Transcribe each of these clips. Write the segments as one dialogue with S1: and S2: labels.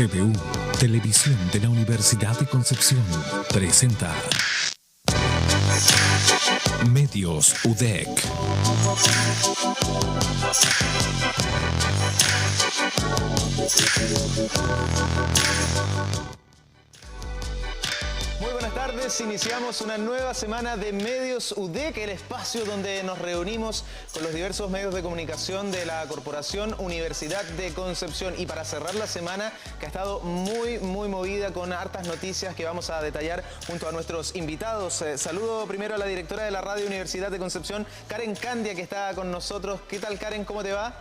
S1: TVU, Televisión de la Universidad de Concepción, presenta Medios UDEC.
S2: Muy buenas tardes, iniciamos una nueva semana de Medios UDEC, el espacio donde nos reunimos con los diversos medios de comunicación de la Corporación Universidad de Concepción. Y para cerrar la semana, que ha estado muy movida con hartas noticias que vamos a detallar junto a nuestros invitados. Saludo primero a la directora de la Radio Universidad de Concepción, Karen Candia, que está con nosotros. ¿Qué tal, Karen? ¿Cómo te va?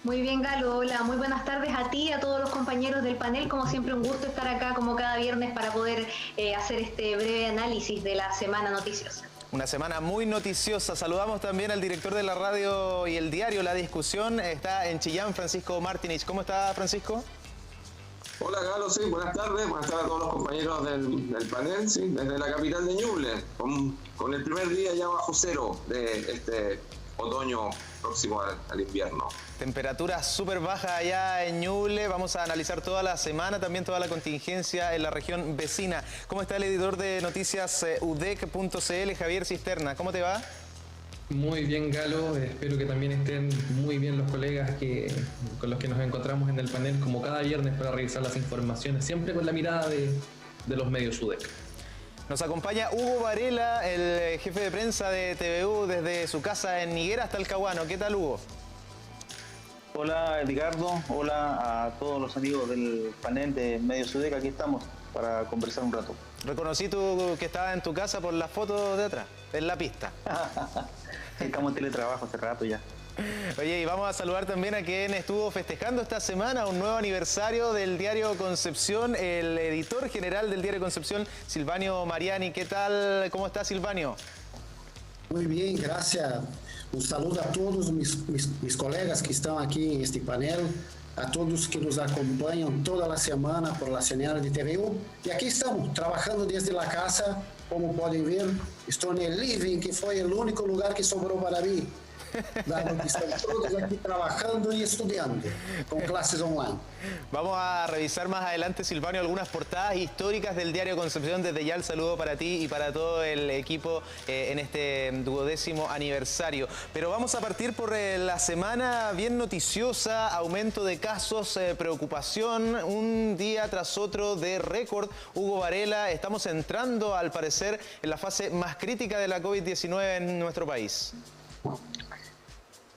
S3: Muy bien, Galo. Hola, muy buenas tardes a ti y a todos los compañeros del panel. Como siempre, un gusto estar acá como cada viernes para poder hacer este breve análisis de la semana noticiosa.
S2: Una semana muy noticiosa. Saludamos también al director de la radio y el diario La Discusión. Está en Chillán, Francisco Martínez. ¿Cómo está, Francisco?
S4: Hola, Galo. Sí, buenas tardes a todos los compañeros del panel, sí, desde la capital de Ñuble, con el primer día ya bajo cero de este otoño próximo al invierno.
S2: Temperaturas súper bajas allá en Ñuble. Vamos a analizar toda la semana, también toda la contingencia en la región vecina. ¿Cómo está el editor de noticias udec.cl, Javier Cisterna? ¿Cómo te va?
S5: Muy bien, Galo. Espero que también estén muy bien los colegas con los que nos encontramos en el panel como cada viernes para revisar las informaciones, siempre con la mirada de los medios UDEC.
S2: Nos acompaña Hugo Varela, el jefe de prensa de TVU, desde su casa en Higueras, Talcahuano. ¿Qué tal, Hugo?
S6: Hola, Edgardo. Hola a todos los amigos del panel de Medios UDEC. Aquí estamos para conversar un rato.
S2: Reconocí tú que estabas en tu casa por la foto de atrás, en la pista.
S6: Estamos en teletrabajo hace rato ya.
S2: Oye, y vamos a saludar también a quien estuvo festejando esta semana un nuevo aniversario del Diario Concepción, el editor general del Diario Concepción, Silvanio Mariani. ¿Qué tal? ¿Cómo está, Silvanio?
S7: Muy bien, gracias. Un saludo a todos mis colegas que están aquí en este panel, a todos que nos acompañan toda la semana por la señal de TVU. Y aquí estamos, trabajando desde la casa. Como pueden ver, estoy en el living, que fue el único lugar que sobró para mí. Dado que están todos aquí trabajando y estudiando con clases online.
S2: Vamos a revisar más adelante, Silvanio, algunas portadas históricas del Diario Concepción. Desde ya el saludo para ti y para todo el equipo en este 12º aniversario. Pero vamos a partir por la semana bien noticiosa, aumento de casos, preocupación, un día tras otro de récord. Hugo Varela, estamos entrando al parecer en la fase más crítica de la COVID-19 en nuestro país.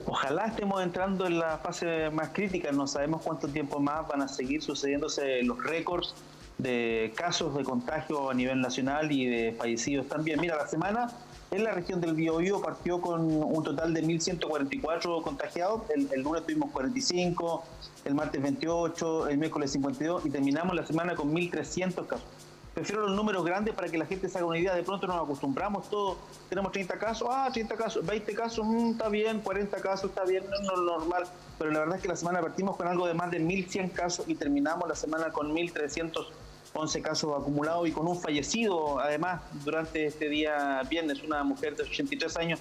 S6: Ojalá estemos entrando en la fase más crítica. No sabemos cuánto tiempo más van a seguir sucediéndose los récords de casos de contagio a nivel nacional y de fallecidos también. Mira, la semana en la región del Biobío partió con un total de 1.144 contagiados. El lunes tuvimos 45, el martes 28, el miércoles 52 y terminamos la semana con 1.300 casos. Prefiero los números grandes para que la gente se haga una idea. De pronto nos acostumbramos todos. Tenemos 30 casos, 30 casos, 20 casos, está bien, 40 casos, está bien, no es normal. Pero la verdad es que la semana partimos con algo de más de 1.100 casos y terminamos la semana con 1.311 casos acumulados y con un fallecido, además, durante este día viernes, una mujer de 83 años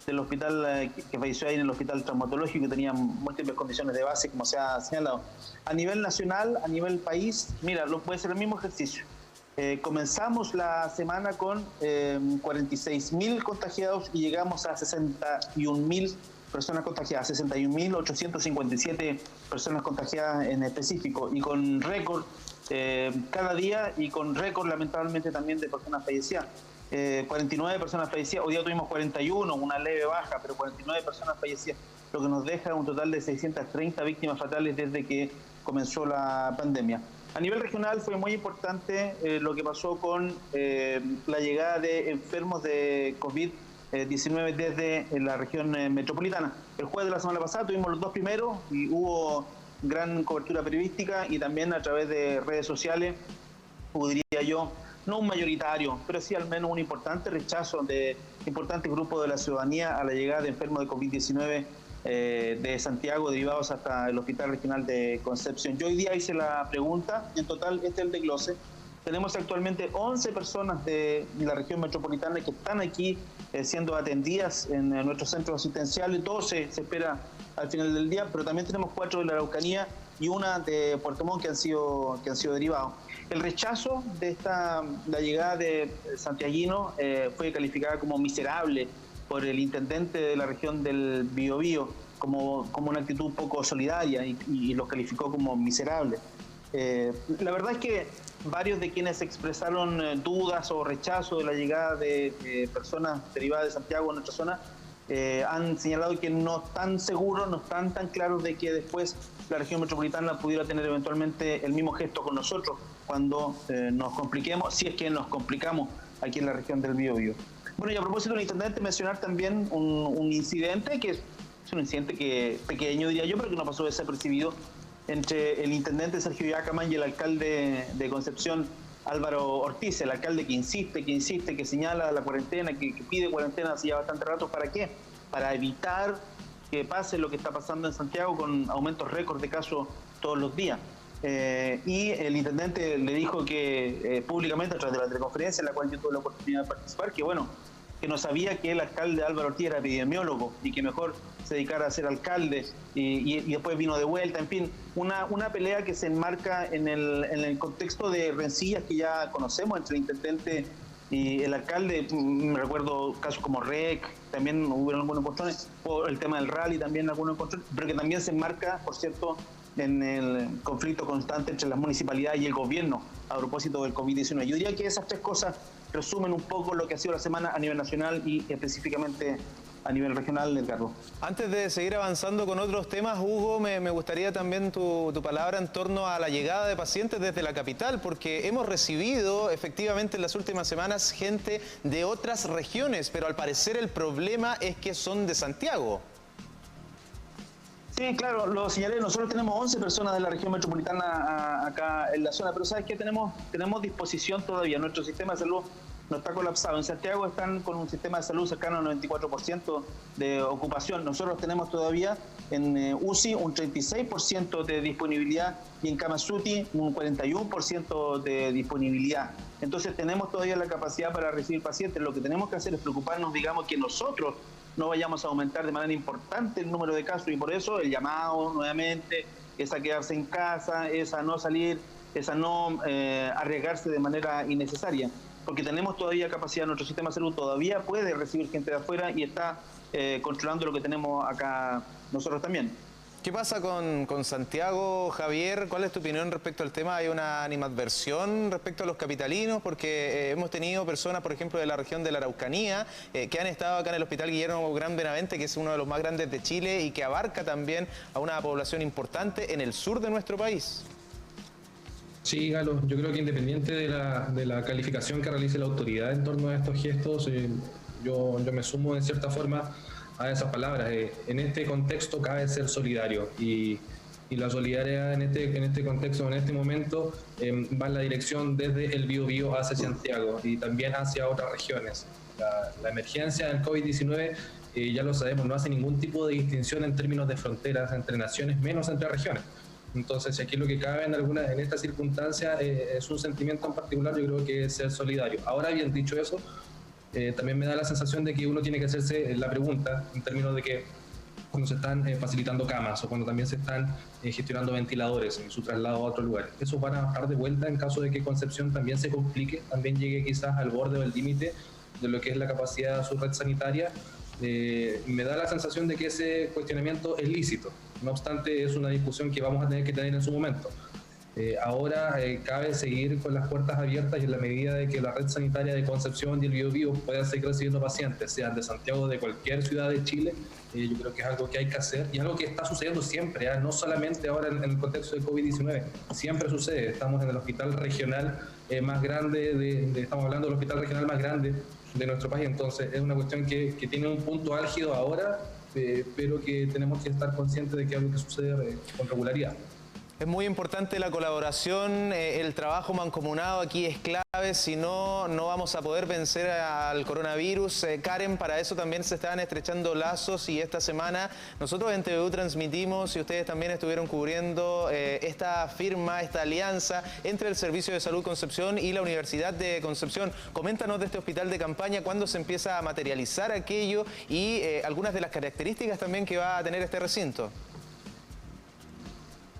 S6: del hospital que falleció ahí en el hospital traumatológico, que tenía múltiples condiciones de base, como se ha señalado. A nivel nacional, a nivel país, mira, puede ser el mismo ejercicio. Comenzamos la semana con 46.000 contagiados y llegamos a 61.000 personas contagiadas, 61.857 personas contagiadas en específico, y con récord cada día y con récord lamentablemente también de personas fallecidas. 49 personas fallecidas, hoy día tuvimos 41, una leve baja, pero 49 personas fallecidas, lo que nos deja un total de 630 víctimas fatales desde que comenzó la pandemia. A nivel regional fue muy importante lo que pasó con la llegada de enfermos de COVID-19 desde la región metropolitana. El jueves de la semana pasada tuvimos los dos primeros y hubo gran cobertura periodística y también a través de redes sociales, diría yo, no un mayoritario, pero sí al menos un importante rechazo de importantes grupos de la ciudadanía a la llegada de enfermos de COVID-19 de Santiago derivados hasta el Hospital Regional de Concepción. Yo hoy día hice la pregunta, en total este es el desglose. Tenemos actualmente 11 personas de la región metropolitana que están aquí siendo atendidas en nuestros centros asistenciales, 12 se espera al final del día, pero también tenemos 4 de la Araucanía y una de Puerto Montt que han sido derivados. El rechazo de la llegada de santiaguino fue calificada como miserable por el intendente de la región del Biobío, como una actitud poco solidaria y los calificó como miserables. La verdad es que varios de quienes expresaron dudas o rechazo de la llegada de personas derivadas de Santiago a nuestra zona han señalado que no están seguros, no están tan claros de que después la región metropolitana pudiera tener eventualmente el mismo gesto con nosotros cuando nos compliquemos, si es que nos complicamos aquí en la región del Biobío. Bueno, y a propósito del intendente, mencionar también un incidente que es un incidente pequeño, diría yo, pero que no pasó desapercibido, entre el intendente Sergio Yacamán y el alcalde de Concepción, Álvaro Ortiz, el alcalde que insiste, que señala la cuarentena, que pide cuarentena hace ya bastante rato. ¿Para qué? Para evitar que pase lo que está pasando en Santiago con aumentos récord de casos todos los días. Y el intendente le dijo que públicamente a través de la teleconferencia en la cual yo tuve la oportunidad de participar, que bueno, que no sabía que el alcalde Álvaro Ortiz era epidemiólogo y que mejor se dedicara a ser alcalde y después vino de vuelta. En fin, una pelea que se enmarca en el contexto de rencillas que ya conocemos entre el intendente y el alcalde. Me recuerdo casos como REC, también hubo algunos encontrones, o el tema del rally también algunos encontrones, pero que también se enmarca, por cierto, en el conflicto constante entre las municipalidades y el gobierno a propósito del COVID-19. Yo diría que esas tres cosas resumen un poco lo que ha sido la semana a nivel nacional y específicamente a nivel regional, Edgardo.
S2: Antes de seguir avanzando con otros temas, Hugo, me gustaría también tu palabra en torno a la llegada de pacientes desde la capital, porque hemos recibido efectivamente en las últimas semanas gente de otras regiones, pero al parecer el problema es que son de Santiago.
S6: Sí, claro, lo señalé, nosotros tenemos 11 personas de la región metropolitana acá en la zona, pero ¿sabes qué? Tenemos disposición todavía, nuestro sistema de salud no está colapsado. En Santiago están con un sistema de salud cercano al 94% de ocupación. Nosotros tenemos todavía en UCI un 36% de disponibilidad y en Cama SUTI un 41% de disponibilidad. Entonces tenemos todavía la capacidad para recibir pacientes. Lo que tenemos que hacer es preocuparnos, digamos, que nosotros no vayamos a aumentar de manera importante el número de casos, y por eso el llamado nuevamente es a quedarse en casa, es a no salir, es a no arriesgarse de manera innecesaria, porque tenemos todavía capacidad, nuestro sistema de salud todavía puede recibir gente de afuera y está controlando lo que tenemos acá nosotros también.
S2: ¿Qué pasa con Santiago, Javier? ¿Cuál es tu opinión respecto al tema? ¿Hay una animadversión respecto a los capitalinos? Porque hemos tenido personas, por ejemplo, de la región de la Araucanía, que han estado acá en el Hospital Guillermo Gran Benavente, que es uno de los más grandes de Chile y que abarca también a una población importante en el sur de nuestro país.
S5: Sí, Galo, yo creo que independiente de la calificación que realice la autoridad en torno a estos gestos, yo me sumo de cierta forma a esas palabras. En este contexto cabe ser solidario y la solidaridad en este contexto, en este momento, va en la dirección desde el Biobío hacia Santiago y también hacia otras regiones. La emergencia del COVID-19, ya lo sabemos, no hace ningún tipo de distinción en términos de fronteras entre naciones, menos entre regiones. Entonces, aquí lo que cabe en esta circunstancia es un sentimiento en particular, yo creo que es ser solidario. Ahora bien, dicho eso, también me da la sensación de que uno tiene que hacerse la pregunta en términos de que cuando se están facilitando camas o cuando también se están gestionando ventiladores en su traslado a otro lugar, esos van a bajar de vuelta en caso de que Concepción también se complique, también llegue quizás al borde o al límite de lo que es la capacidad de su red sanitaria. Me da la sensación de que ese cuestionamiento es lícito. No obstante, es una discusión que vamos a tener que tener en su momento. Ahora cabe seguir con las puertas abiertas y en la medida de que la red sanitaria de Concepción y el Biobío pueda seguir recibiendo pacientes, sean de Santiago o de cualquier ciudad de Chile, yo creo que es algo que hay que hacer y algo que está sucediendo siempre, no solamente ahora en el contexto de COVID-19, siempre sucede. Estamos en el hospital regional más grande, estamos hablando del hospital regional más grande de nuestro país, entonces es una cuestión que tiene un punto álgido ahora, pero que tenemos que estar conscientes de que es algo que sucede con regularidad.
S2: Es muy importante la colaboración, el trabajo mancomunado aquí es clave, si no, no vamos a poder vencer al coronavirus. Karen, para eso también se estaban estrechando lazos y esta semana nosotros en TVU transmitimos y ustedes también estuvieron cubriendo esta firma, esta alianza entre el Servicio de Salud Concepción y la Universidad de Concepción. Coméntanos de este hospital de campaña, cuándo se empieza a materializar aquello y algunas de las características también que va a tener este recinto.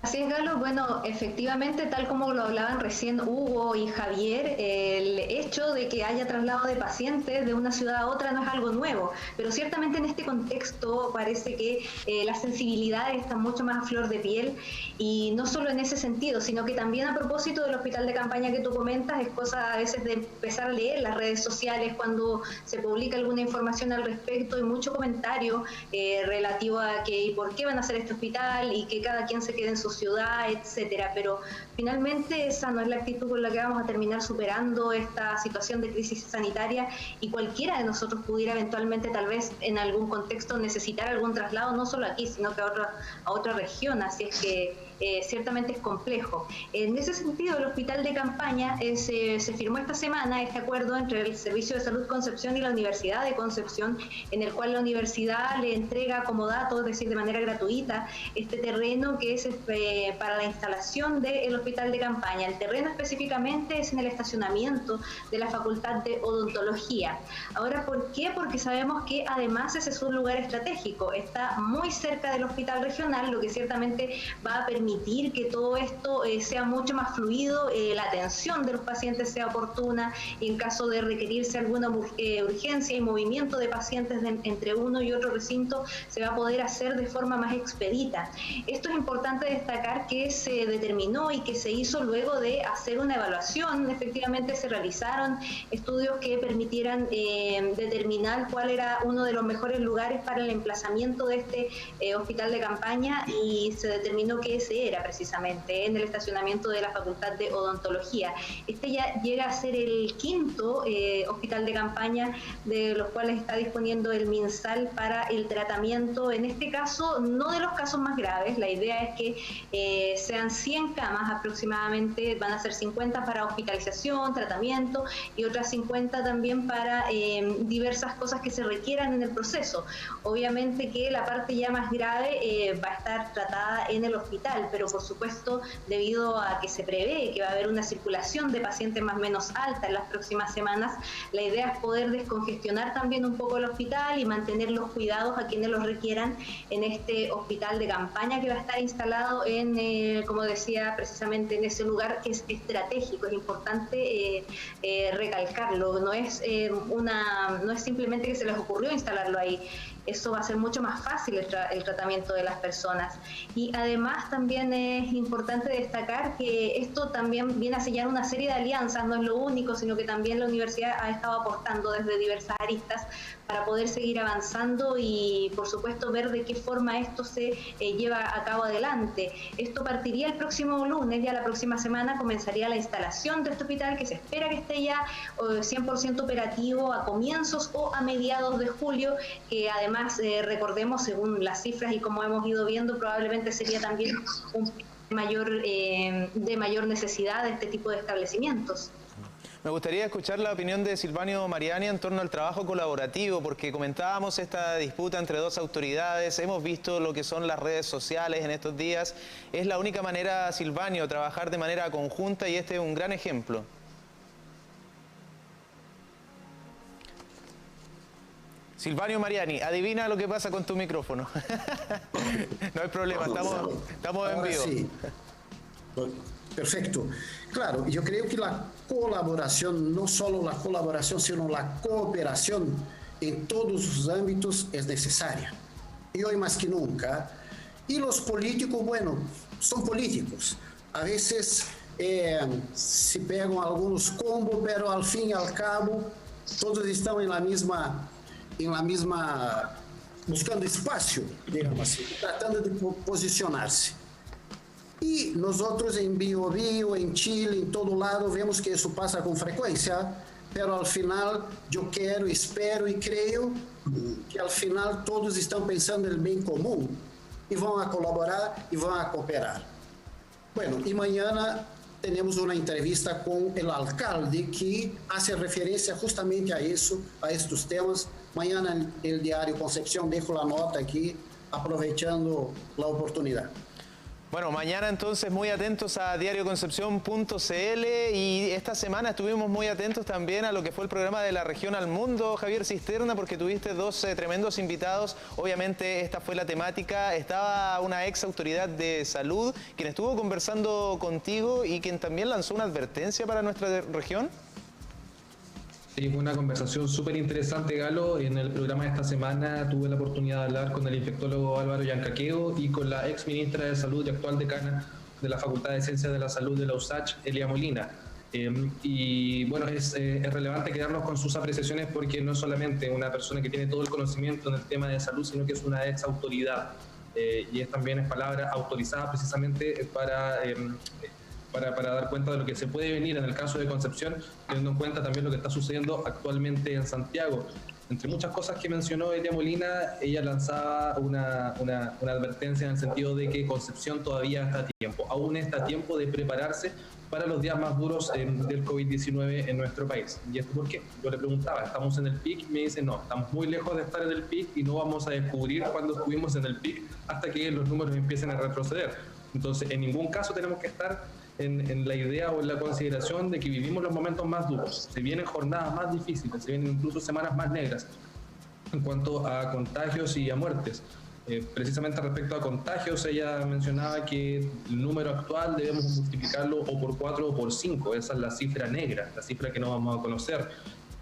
S3: Así es, Galo. Bueno, efectivamente, tal como lo hablaban recién Hugo y Javier, el hecho de que haya traslado de pacientes de una ciudad a otra no es algo nuevo, pero ciertamente en este contexto parece que las sensibilidades están mucho más a flor de piel, y no solo en ese sentido, sino que también a propósito del hospital de campaña que tú comentas, es cosa a veces de empezar a leer las redes sociales cuando se publica alguna información al respecto, y mucho comentario relativo a que por qué van a hacer este hospital y que cada quien se quede en su ciudad, etcétera, pero finalmente esa no es la actitud con la que vamos a terminar superando esta situación de crisis sanitaria, y cualquiera de nosotros pudiera eventualmente, tal vez en algún contexto, necesitar algún traslado, no solo aquí, sino que a otra región, así es que ciertamente es complejo. En ese sentido, el hospital de campaña se firmó esta semana este acuerdo entre el Servicio de Salud Concepción y la Universidad de Concepción, en el cual la universidad le entrega como dato, es decir, de manera gratuita, este terreno que es para la instalación del hospital de campaña. El terreno específicamente es en el estacionamiento de la Facultad de Odontología. Ahora, ¿por qué? Porque sabemos que además ese es un lugar estratégico, está muy cerca del hospital regional, lo que ciertamente va a permitir que todo esto sea mucho más fluido, la atención de los pacientes sea oportuna, y en caso de requerirse alguna urgencia y movimiento de pacientes entre uno y otro recinto, se va a poder hacer de forma más expedita. Esto es importante destacar que se determinó y que se hizo luego de hacer una evaluación. Efectivamente se realizaron estudios que permitieran determinar cuál era uno de los mejores lugares para el emplazamiento de este hospital de campaña, y se determinó que ese era precisamente en el estacionamiento de la Facultad de Odontología. Este ya llega a ser el quinto hospital de campaña de los cuales está disponiendo el MinSal para el tratamiento, en este caso no de los casos más graves. La idea es que sean 100 camas aproximadamente, van a ser 50 para hospitalización, tratamiento, y otras 50 también para diversas cosas que se requieran en el proceso. Obviamente que la parte ya más grave va a estar tratada en el hospital, pero por supuesto, debido a que se prevé que va a haber una circulación de pacientes más o menos alta en las próximas semanas, la idea es poder descongestionar también un poco el hospital y mantener los cuidados a quienes los requieran en este hospital de campaña, que va a estar instalado en, como decía, precisamente en ese lugar que es estratégico. Es importante recalcarlo, no es simplemente que se les ocurrió instalarlo ahí. Eso va a ser mucho más fácil el tratamiento de las personas. Y además también es importante destacar que esto también viene a sellar una serie de alianzas, no es lo único, sino que también la universidad ha estado aportando desde diversas aristas para poder seguir avanzando y, por supuesto, ver de qué forma esto se lleva a cabo adelante. Esto partiría el próximo lunes, ya la próxima semana comenzaría la instalación de este hospital, que se espera que esté ya 100% operativo a comienzos o a mediados de julio, que además, recordemos, según las cifras y como hemos ido viendo, probablemente sería también un de mayor necesidad de este tipo de establecimientos.
S2: Me gustaría escuchar la opinión de Silvanio Mariani en torno al trabajo colaborativo, porque comentábamos esta disputa entre dos autoridades, hemos visto lo que son las redes sociales en estos días. Es la única manera, Silvanio, trabajar de manera conjunta, y este es un gran ejemplo. Silvanio Mariani, adivina lo que pasa con tu micrófono. No hay problema, estamos en vivo.
S7: Sí. Perfecto. Claro, yo creo que la colaboración, no solo la colaboración, sino la cooperación en todos sus ámbitos es necesaria. Y hoy más que nunca. Y los políticos, bueno, son políticos. A veces se pegan algunos combos, pero al fin y al cabo todos están en la misma buscando espacio, digamos así, tratando de posicionarse. Y nosotros en Biobío, en Chile, en todo lado, vemos que eso pasa con frecuencia, pero al final yo quiero, espero y creo que al final todos están pensando en el bien común y van a colaborar y van a cooperar. Bueno, y mañana tenemos una entrevista con el alcalde que hace referencia justamente a eso, a estos temas. Mañana en el diario Concepción dejo la nota aquí, aprovechando la oportunidad.
S2: Bueno, mañana entonces muy atentos a diarioconcepcion.cl y esta semana estuvimos muy atentos también a lo que fue el programa de la región al mundo, Javier Cisterna, porque tuviste dos tremendos invitados. Obviamente esta fue la temática. Estaba una ex autoridad de salud quien estuvo conversando contigo y quien también lanzó una advertencia para nuestra región.
S5: Sí, fue una conversación súper interesante, Galo. En el programa de esta semana tuve la oportunidad de hablar con el infectólogo Álvaro Yancaqueo y con la ex ministra de Salud y actual decana de la Facultad de Ciencias de la Salud de la USACH, Elia Molina. Y bueno, es relevante quedarnos con sus apreciaciones porque no es solamente una persona que tiene todo el conocimiento en el tema de salud, sino que es una ex autoridad. Y también es palabra autorizada precisamente para dar cuenta de lo que se puede venir en el caso de Concepción, teniendo en cuenta también lo que está sucediendo actualmente en Santiago. Entre muchas cosas que mencionó Elia Molina, ella lanzaba una advertencia en el sentido de que Concepción todavía está a tiempo, aún está a tiempo de prepararse para los días más duros del COVID-19 en nuestro país. ¿Y esto por qué? Yo le preguntaba, ¿estamos en el pic? Y me dice, no, estamos muy lejos de estar en el pic y no vamos a descubrir cuándo estuvimos en el pic hasta que los números empiecen a retroceder. Entonces, en ningún caso tenemos que estar en la idea o en la consideración de que vivimos los momentos más duros. Se vienen jornadas más difíciles, se vienen incluso semanas más negras en cuanto a contagios y a muertes. Precisamente respecto a contagios, ella mencionaba que el número actual debemos multiplicarlo o por 4 o por 5. Esa es la cifra negra, la cifra que no vamos a conocer.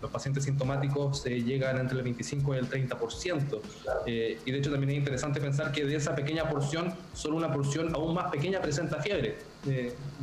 S5: Los pacientes sintomáticos llegan entre el 25 y el 30%. Y de hecho también es interesante pensar que de esa pequeña porción, solo una porción aún más pequeña presenta fiebre.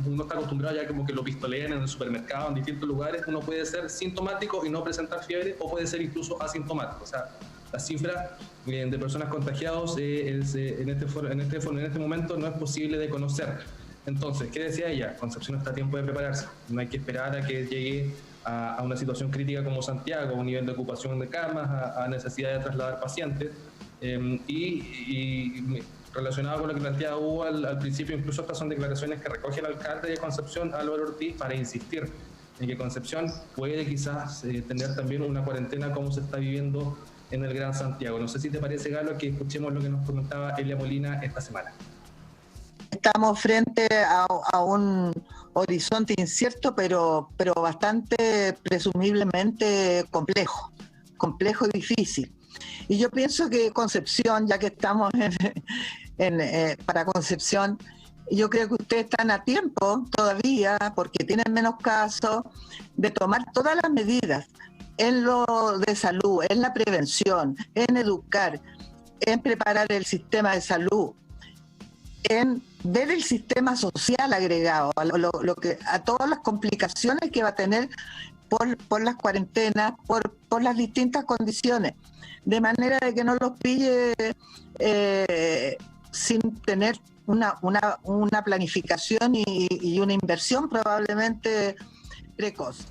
S5: Uno está acostumbrado ya como que lo pistolean en el supermercado, en distintos lugares. Uno puede ser sintomático y no presentar fiebre, o puede ser incluso asintomático. O sea, la cifra de personas contagiadas en este momento no es posible de conocer. Entonces, ¿qué decía ella? Concepción está a tiempo de prepararse. No hay que esperar a que llegue a una situación crítica como Santiago, a un nivel de ocupación de camas, a necesidad de trasladar pacientes. Y relacionado con lo que planteaba Hugo al principio, incluso estas son declaraciones que recoge el alcalde de Concepción, Álvaro Ortiz, para insistir en que Concepción puede quizás tener también una cuarentena como se está viviendo en el Gran Santiago. No sé si te parece, Galo, que escuchemos lo que nos comentaba Elia Molina esta semana.
S8: Estamos frente a un horizonte incierto, pero bastante presumiblemente complejo y difícil. Y yo pienso que Concepción, ya que estamos para Concepción, yo creo que ustedes están a tiempo todavía, porque tienen menos casos, de tomar todas las medidas en lo de salud, en la prevención, en educar, en preparar el sistema de salud, en ver el sistema social agregado a todas las complicaciones que va a tener por las cuarentenas, por las distintas condiciones, de manera de que no los pille sin tener una planificación y una inversión probablemente precoz.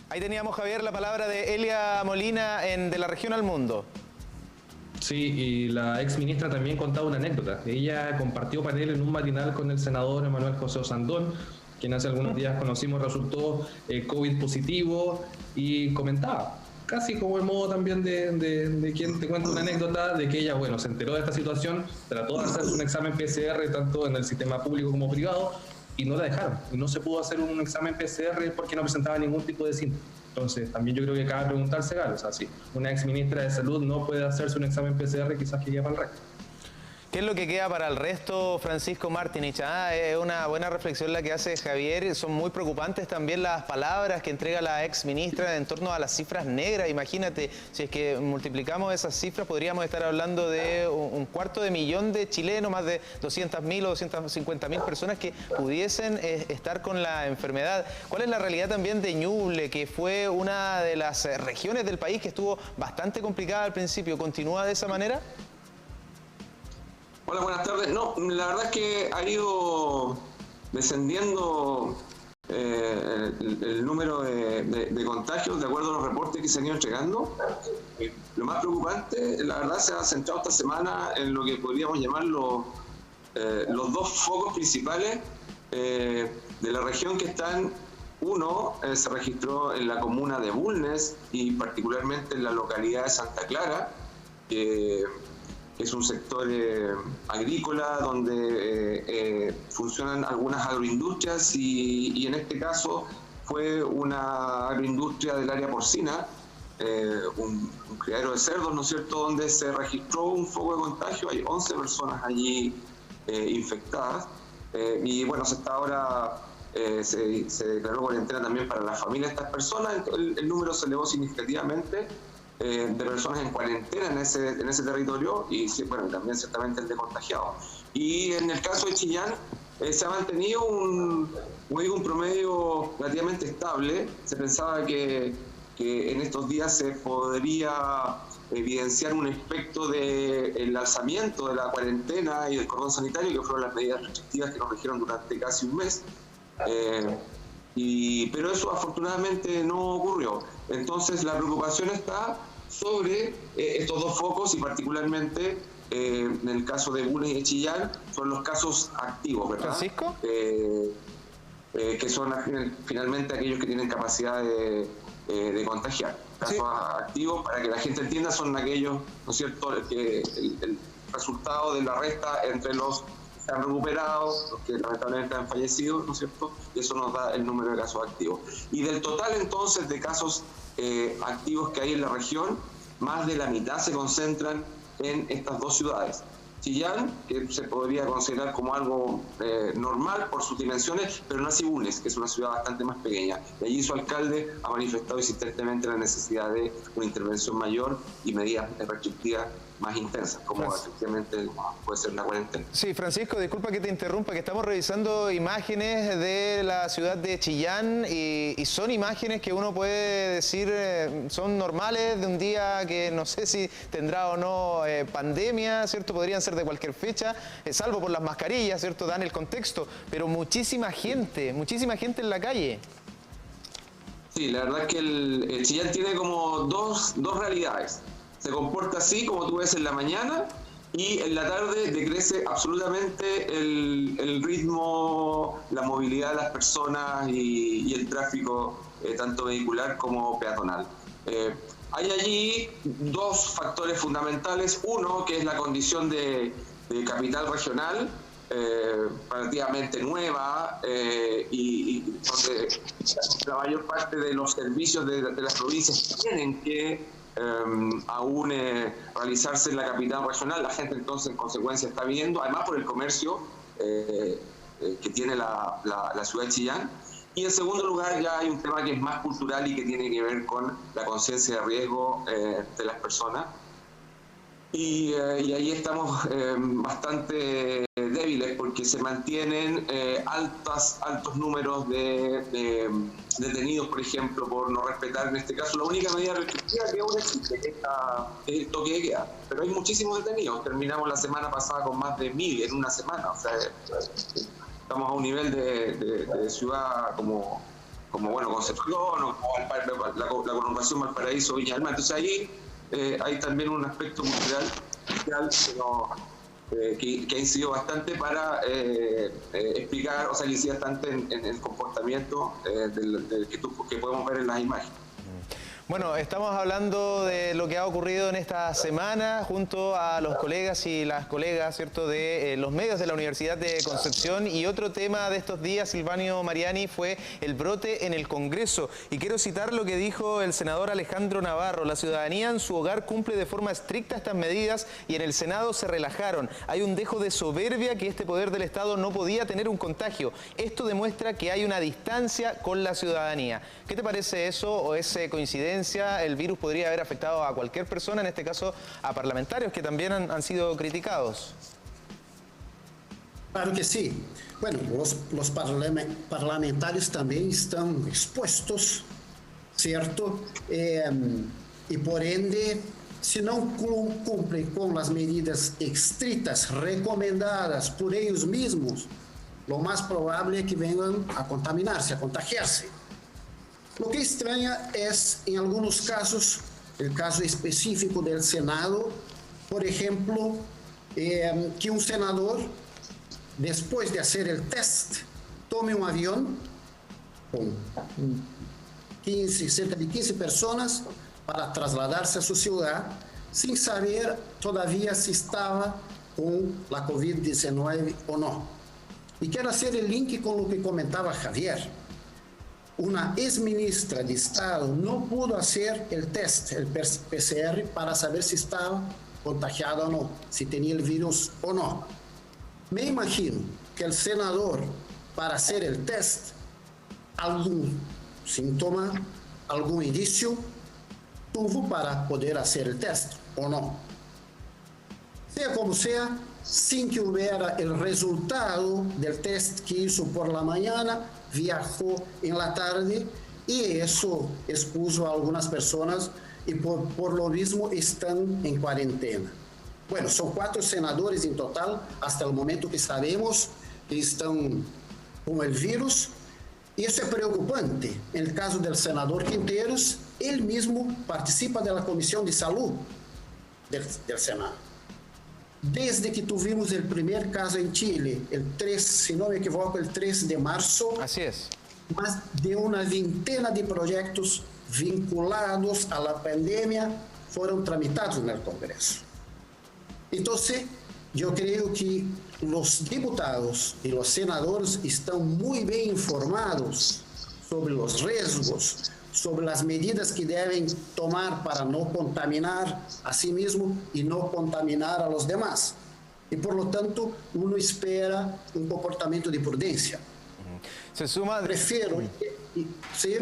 S2: Ahí teníamos, Javier, la palabra de Elia Molina de la región al mundo.
S5: Sí, y la ex ministra también contaba una anécdota. Ella compartió panel en un matinal con el senador Emanuel José Osandón, quien hace algunos días conocimos resultó COVID positivo, y comentaba, casi como el modo también de quien te cuenta una anécdota, de que ella, bueno, se enteró de esta situación, trató de hacerse un examen PCR tanto en el sistema público como privado, y no la dejaron, y no se pudo hacer un examen PCR porque no presentaba ningún tipo de síntoma. Entonces, también yo creo que cabe preguntarse, Galo, o sea, si una ex ministra de Salud no puede hacerse un examen PCR, quizás que quede para el resto.
S2: ¿Qué es lo que queda para el resto, Francisco Martinich? Es una buena reflexión la que hace Javier. Son muy preocupantes también las palabras que entrega la ex ministra en torno a las cifras negras. Imagínate, si es que multiplicamos esas cifras, podríamos estar hablando de 250.000 de chilenos, más de 200.000 o 250.000 personas que pudiesen estar con la enfermedad. ¿Cuál es la realidad también de Ñuble, que fue una de las regiones del país que estuvo bastante complicada al principio? ¿Continúa de esa manera?
S4: Hola, buenas tardes. No, la verdad es que ha ido descendiendo el número de contagios de acuerdo a los reportes que se han ido entregando. Lo más preocupante, la verdad, se ha centrado esta semana en lo que podríamos llamar los dos focos principales de la región, que están. Uno se registró en la comuna de Bulnes y particularmente en la localidad de Santa Clara, que es un sector agrícola donde funcionan algunas agroindustrias y en este caso fue una agroindustria del área porcina, un criadero de cerdos, ¿no es cierto?, donde se registró un foco de contagio. Hay 11 personas allí infectadas y bueno, se está ahora se declaró cuarentena también para la familia de estas personas. El número se elevó significativamente de personas en cuarentena en ese territorio y bueno, también ciertamente el de contagiados. Y en el caso de Chillán se ha mantenido un promedio relativamente estable. Se pensaba que en estos días se podría evidenciar un efecto del alzamiento de la cuarentena y del cordón sanitario, que fueron las medidas restrictivas que nos regieron durante casi un mes. Pero eso afortunadamente no ocurrió. Entonces la preocupación está sobre estos dos focos y particularmente en el caso de Bulnes y de Chillán son los casos activos, ¿verdad?
S2: ¿Francisco?
S4: Que son finalmente aquellos que tienen capacidad de contagiar. Casos activos, para que la gente entienda, son aquellos, ¿no es cierto?, que el resultado de la resta entre los que se han recuperado, los que lamentablemente han fallecido, ¿no es cierto?, y eso nos da el número de casos activos. Y del total entonces de casos activos que hay en la región, más de la mitad se concentran en estas dos ciudades. Chillán, que se podría considerar como algo normal por sus dimensiones, pero no así Bulnes, que es una ciudad bastante más pequeña. Y allí su alcalde ha manifestado insistentemente la necesidad de una intervención mayor y medidas restrictivas más intensas, como efectivamente puede ser la cuarentena.
S2: Sí, Francisco, disculpa que te interrumpa, que estamos revisando imágenes de la ciudad de Chillán y son imágenes que uno puede decir son normales de un día que no sé si tendrá o no pandemia, ¿cierto? Podrían ser de cualquier fecha, salvo por las mascarillas, ¿cierto? Dan el contexto, pero muchísima gente en la calle.
S4: Sí, la verdad es que el Chillán tiene como dos realidades. Se comporta así, como tú ves, en la mañana, y en la tarde decrece absolutamente el ritmo, la movilidad de las personas y el tráfico, tanto vehicular como peatonal. Hay allí dos factores fundamentales. Uno, que es la condición de capital regional, relativamente nueva, y donde la mayor parte de los servicios de las provincias tienen que aún realizarse en la capital regional. La gente entonces en consecuencia está viniendo, además por el comercio que tiene la ciudad de Chillán. Y en segundo lugar ya hay un tema que es más cultural y que tiene que ver con la conciencia de riesgo de las personas. Y ahí estamos bastante débiles porque se mantienen altos números de detenidos, por ejemplo, por no respetar, en este caso, la única medida restrictiva que aún existe, que es el toque de queda. Pero hay muchísimos detenidos. Terminamos la semana pasada con más de 1000 en una semana. O sea, estamos a un nivel de ciudad como bueno, Concepción o la conurbación Valparaíso, Viña del Mar. Entonces ahí hay también un aspecto cultural que ha incidido bastante para explicar, o sea, que incide bastante en el comportamiento que podemos ver en las imágenes.
S2: Bueno, estamos hablando de lo que ha ocurrido en esta semana junto a los colegas y las colegas, ¿cierto?, de los medios de la Universidad de Concepción. Y otro tema de estos días, Silvanio Mariani, fue el brote en el Congreso. Y quiero citar lo que dijo el senador Alejandro Navarro. La ciudadanía en su hogar cumple de forma estricta estas medidas y en el Senado se relajaron. Hay un dejo de soberbia que este poder del Estado no podía tener un contagio. Esto demuestra que hay una distancia con la ciudadanía. ¿Qué te parece eso o es coincidencia? El virus podría haber afectado a cualquier persona, en este caso a parlamentarios que también han sido criticados.
S7: Claro que sí. Bueno, los parlamentarios también están expuestos, ¿cierto? Y por ende, si no cumplen con las medidas estrictas recomendadas por ellos mismos, lo más probable es que vengan a contaminarse, a contagiarse. Lo que extraña es, en algunos casos, el caso específico del Senado, por ejemplo, que un senador, después de hacer el test, tome un avión con cerca de 15 personas para trasladarse a su ciudad, sin saber todavía si estaba con la COVID-19 o no. Y quiero hacer el link con lo que comentaba Javier. Una ex-ministra de Estado no pudo hacer el test, el PCR, para saber si estaba contagiada o no, si tenía el virus o no. Me imagino que el senador, para hacer el test, algún síntoma, algún indicio, tuvo para poder hacer el test o no. Sea como sea, sin que hubiera el resultado del test que hizo por la mañana, viajó en la tarde y eso expuso a algunas personas y por lo mismo están en cuarentena. Bueno, son 4 senadores en total hasta el momento que sabemos que están con el virus y eso es preocupante. En el caso del senador Quinteros, él mismo participa de la Comisión de Salud del Senado. Desde que tuvimos el primer caso en Chile, el 3, si no me equivoco, el 3 de marzo.
S2: Así es.
S7: Más de una veintena de proyectos vinculados a la pandemia fueron tramitados en el Congreso. Entonces, yo creo que los diputados y los senadores están muy bien informados sobre los riesgos, sobre las medidas que deben tomar para no contaminar a sí mismo y no contaminar a los demás. Y por lo tanto, uno espera un comportamiento de prudencia.
S2: Se suma...
S7: Prefiero... ¿sí?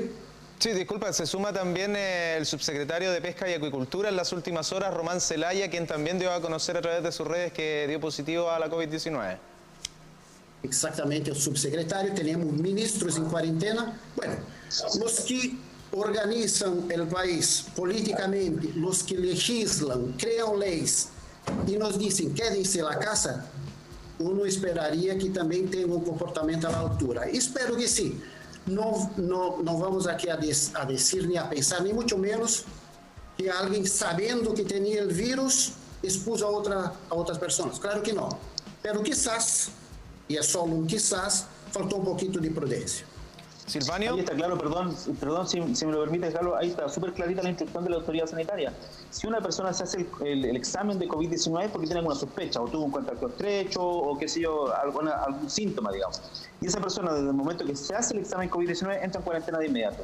S2: Sí, disculpa, se suma también el subsecretario de Pesca y Acuicultura en las últimas horas, Román Zelaya, quien también dio a conocer a través de sus redes que dio positivo a la COVID-19.
S7: Exactamente, el subsecretario, tenemos ministros en cuarentena. Bueno, los que organizan el país políticamente, los que legislan, crean leyes y nos dicen quédense en la casa, uno esperaría que también tenga un comportamiento a la altura. Espero que sí. No vamos aquí a decir ni a pensar, ni mucho menos que alguien sabiendo que tenía el virus expuso a otras personas. Claro que no. Pero quizás, y es solo un quizás, faltó un poquito de prudencia.
S2: Silvanio.
S6: Ahí está claro, perdón si me lo permite, Carlos, ahí está súper clarita la instrucción de la autoridad sanitaria. Si una persona se hace el examen de COVID-19 porque tiene alguna sospecha, o tuvo un contacto estrecho, o qué sé yo, algún síntoma, digamos, y esa persona desde el momento que se hace el examen COVID-19 entra en cuarentena de inmediato.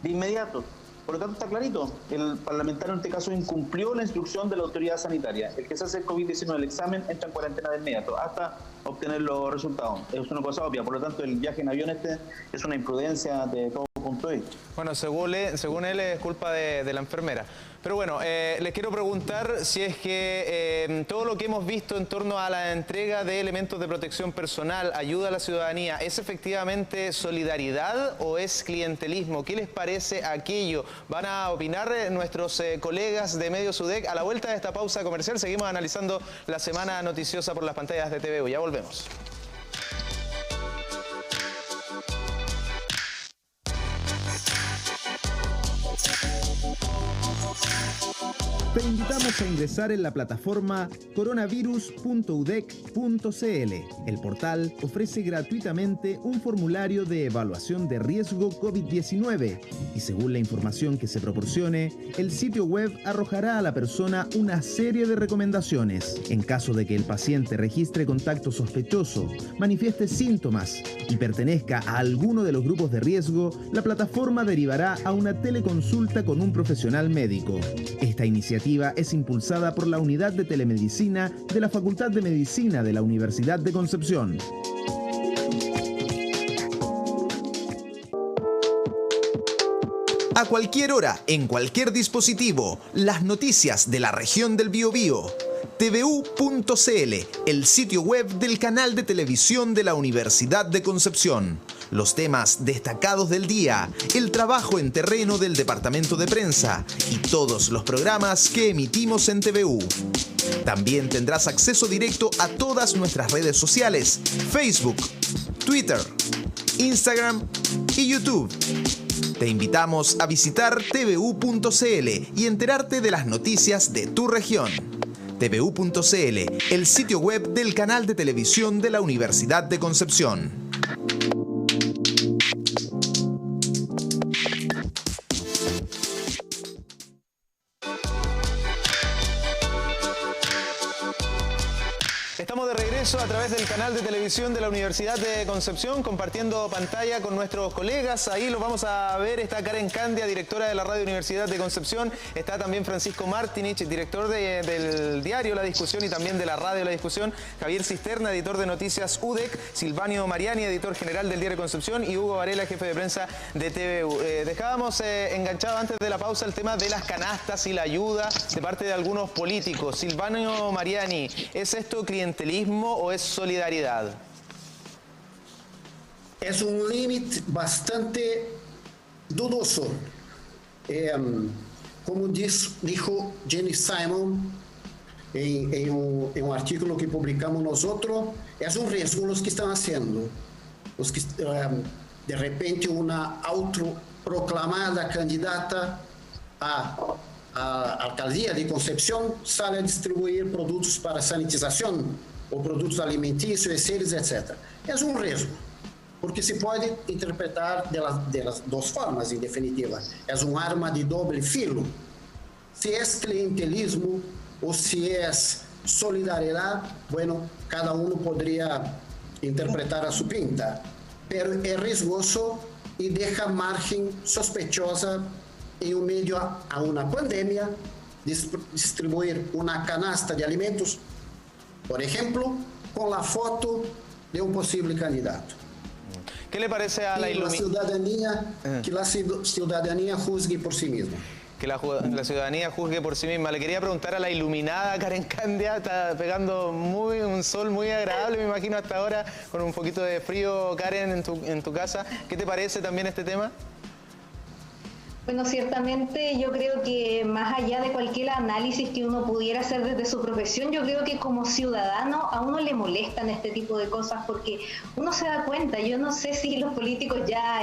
S6: De inmediato. Por lo tanto, está clarito, el parlamentario en este caso incumplió la instrucción de la autoridad sanitaria. El que se hace el COVID-19, el examen, entra en cuarentena de inmediato, hasta obtener los resultados. Es una cosa obvia, por lo tanto, el viaje en avión es una imprudencia de todo punto de vista.
S2: Bueno, según él es culpa de la enfermera. Pero bueno, les quiero preguntar si es que todo lo que hemos visto en torno a la entrega de elementos de protección personal, ayuda a la ciudadanía, ¿es efectivamente solidaridad o es clientelismo? ¿Qué les parece aquello? Van a opinar nuestros colegas de Medios UDEC. A la vuelta de esta pausa comercial seguimos analizando la semana noticiosa por las pantallas de TVU. Ya volvemos.
S9: Te invitamos a ingresar en la plataforma coronavirus.udec.cl. El portal ofrece gratuitamente un formulario de evaluación de riesgo COVID-19 y según la información que se proporcione, el sitio web arrojará a la persona una serie de recomendaciones. En caso de que el paciente registre contacto sospechoso, manifieste síntomas y pertenezca a alguno de los grupos de riesgo, la plataforma derivará a una teleconsulta con un profesional médico. Esta iniciativa es impulsada por la Unidad de Telemedicina de la Facultad de Medicina de la Universidad de Concepción.
S10: A cualquier hora, en cualquier dispositivo, las noticias de la región del Biobío. TVU.cl, el sitio web del canal de televisión de la Universidad de Concepción. Los temas destacados del día, el trabajo en terreno del departamento de prensa y todos los programas que emitimos en TVU. También tendrás acceso directo a todas nuestras redes sociales, Facebook, Twitter, Instagram y YouTube. Te invitamos a visitar tvu.cl y enterarte de las noticias de tu región. tvu.cl, el sitio web del canal de televisión de la Universidad de Concepción.
S2: Estamos de regreso a través del canal de televisión de la Universidad de Concepción, compartiendo pantalla con nuestros colegas. Ahí los vamos a ver. Está Karen Candia, directora de la Radio Universidad de Concepción. Está también Francisco Martinich, director del diario La Discusión y también de la radio La Discusión. Javier Cisterna, editor de noticias UDEC. Silvanio Mariani, editor general del diario Concepción. Y Hugo Varela, jefe de prensa de TVU. Dejábamos enganchado antes de la pausa el tema de las canastas y la ayuda de parte de algunos políticos. Silvanio Mariani, ¿es esto clientelismo o es solidaridad?
S7: Es un límite bastante dudoso. Como dijo Jenny Simon en un artículo que publicamos nosotros, es un riesgo los que están haciendo. Los que, de repente, una autoproclamada candidata a alcaldía de Concepción sale a distribuir productos para sanitización o productos alimenticios, etc. Es un riesgo, porque se puede interpretar de las dos formas, en definitiva. Es un arma de doble filo. Si es clientelismo o si es solidaridad, bueno, cada uno podría interpretar a su pinta, pero es riesgoso y deja margen sospechosa en medio a una pandemia, distribuir una canasta de alimentos, por ejemplo, con la foto de un posible candidato.
S2: ¿Qué le parece a la
S7: ciudadanía? Que la ciudadanía juzgue por sí misma.
S2: Que la ciudadanía juzgue por sí misma. Le quería preguntar a la iluminada Karen Candia, está pegando un sol muy agradable, me imagino hasta ahora, con un poquito de frío, Karen, en tu casa. ¿Qué te parece también este tema?
S3: Bueno, ciertamente yo creo que más allá de cualquier análisis que uno pudiera hacer desde su profesión, yo creo que como ciudadano a uno le molestan este tipo de cosas porque uno se da cuenta. Yo no sé si los políticos ya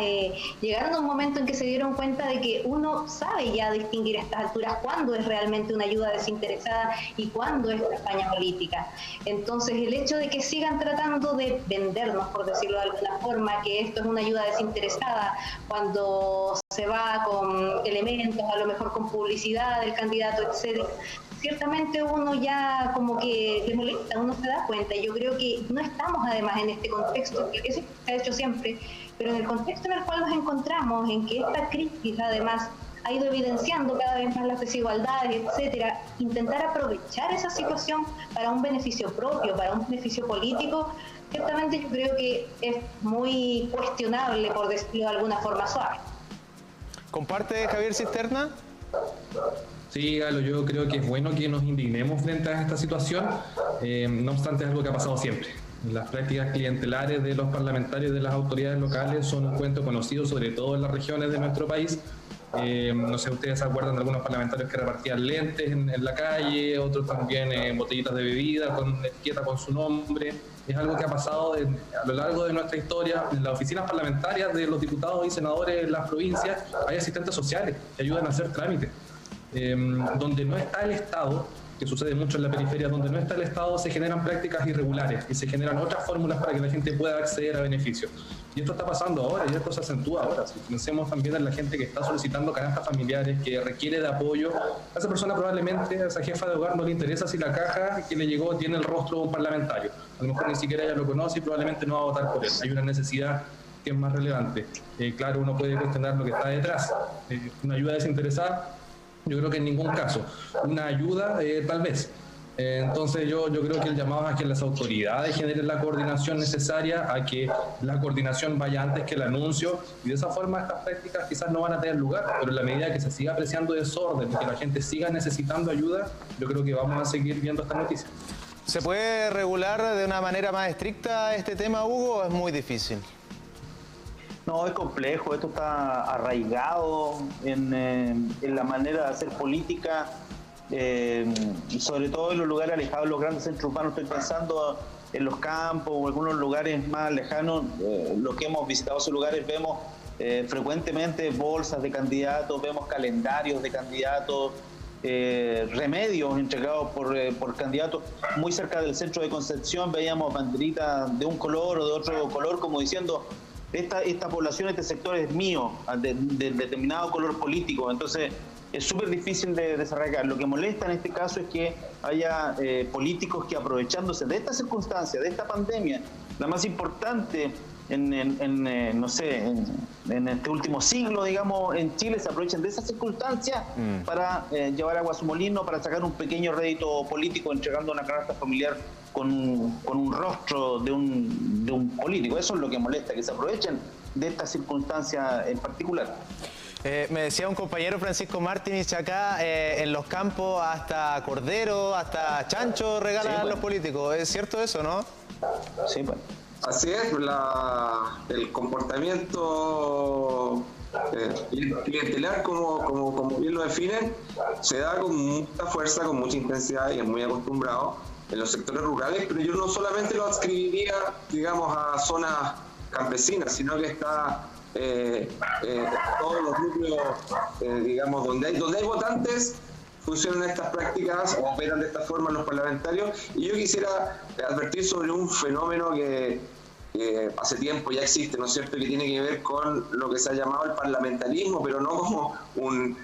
S3: llegaron a un momento en que se dieron cuenta de que uno sabe ya distinguir a estas alturas cuándo es realmente una ayuda desinteresada y cuándo es campaña política. Entonces el hecho de que sigan tratando de vendernos, por decirlo de alguna forma, que esto es una ayuda desinteresada cuando se va con elementos, a lo mejor con publicidad del candidato, etcétera, ciertamente uno ya como que le molesta, uno se da cuenta. Yo creo que no estamos además en este contexto, que eso se ha hecho siempre, pero en el contexto en el cual nos encontramos, en que esta crisis además ha ido evidenciando cada vez más las desigualdades, etcétera, intentar aprovechar esa situación para un beneficio propio, para un beneficio político, ciertamente yo creo que es muy cuestionable, por decirlo de alguna forma suave.
S2: ¿Comparte Javier Cisterna?
S5: Sí, Galo, yo creo que es bueno que nos indignemos frente a esta situación, no obstante es algo que ha pasado siempre. Las prácticas clientelares de los parlamentarios y de las autoridades locales son un cuento conocido, sobre todo en las regiones de nuestro país. No sé, ustedes se acuerdan de algunos parlamentarios que repartían lentes en la calle, otros también botellitas de bebida con etiqueta con su nombre. Es algo que ha pasado a lo largo de nuestra historia. En las oficinas parlamentarias de los diputados y senadores en las provincias hay asistentes sociales que ayudan a hacer trámites. Donde no está el Estado, que sucede mucho en la periferia, donde no está el Estado, se generan prácticas irregulares y se generan otras fórmulas para que la gente pueda acceder a beneficios. Y esto está pasando ahora, y esto se acentúa ahora. Si pensemos también en la gente que está solicitando canastas familiares, que requiere de apoyo, a esa persona probablemente, a esa jefa de hogar, no le interesa si la caja que le llegó tiene el rostro de un parlamentario. A lo mejor ni siquiera ella lo conoce y probablemente no va a votar por él. Hay una necesidad que es más relevante. Claro, uno puede cuestionar lo que está detrás. Una ayuda desinteresada, yo creo que en ningún caso. Una ayuda, tal vez. Entonces yo creo que el llamado es a que las autoridades generen la coordinación necesaria, a que la coordinación vaya antes que el anuncio, y de esa forma estas prácticas quizás no van a tener lugar, pero en la medida que se siga apreciando desorden y que la gente siga necesitando ayuda, yo creo que vamos a seguir viendo esta noticia.
S2: ¿Se puede regular de una manera más estricta este tema, Hugo, o es muy difícil?
S6: No, es complejo, esto está arraigado en la manera de hacer política, sobre todo en los lugares alejados de los grandes centros urbanos. Estoy pensando en los campos o algunos lugares más lejanos. Los que hemos visitado esos lugares vemos frecuentemente bolsas de candidatos, vemos calendarios de candidatos, remedios entregados por candidatos. Muy cerca del centro de Concepción veíamos banderitas de un color o de otro color, como diciendo: esta población, este sector es mío, de determinado color político. Entonces es súper difícil de desarraigar. Lo que molesta en este caso es que haya políticos que, aprovechándose de esta circunstancia, de esta pandemia, la más importante en este último siglo, digamos, en Chile, se aprovechen de esa circunstancia para llevar agua a su molino, para sacar un pequeño rédito político entregando una canasta familiar con un rostro de un político. Eso es lo que molesta, que se aprovechen de esta circunstancia en particular.
S2: Me decía un compañero, Francisco Martínez, acá en los campos hasta cordero, hasta chancho regalan a los políticos. ¿Es cierto eso, no?
S6: Sí, pues.
S4: Así es, el comportamiento clientelar, como bien lo definen, se da con mucha fuerza, con mucha intensidad y es muy acostumbrado en los sectores rurales, pero yo no solamente lo adscribiría, digamos, a zonas campesinas, sino que está todos los núcleos, digamos, donde hay votantes, funcionan estas prácticas o operan de esta forma los parlamentarios. Y yo quisiera advertir sobre un fenómeno que hace tiempo ya existe, ¿no es cierto?, que tiene que ver con lo que se ha llamado el parlamentarismo, pero no como un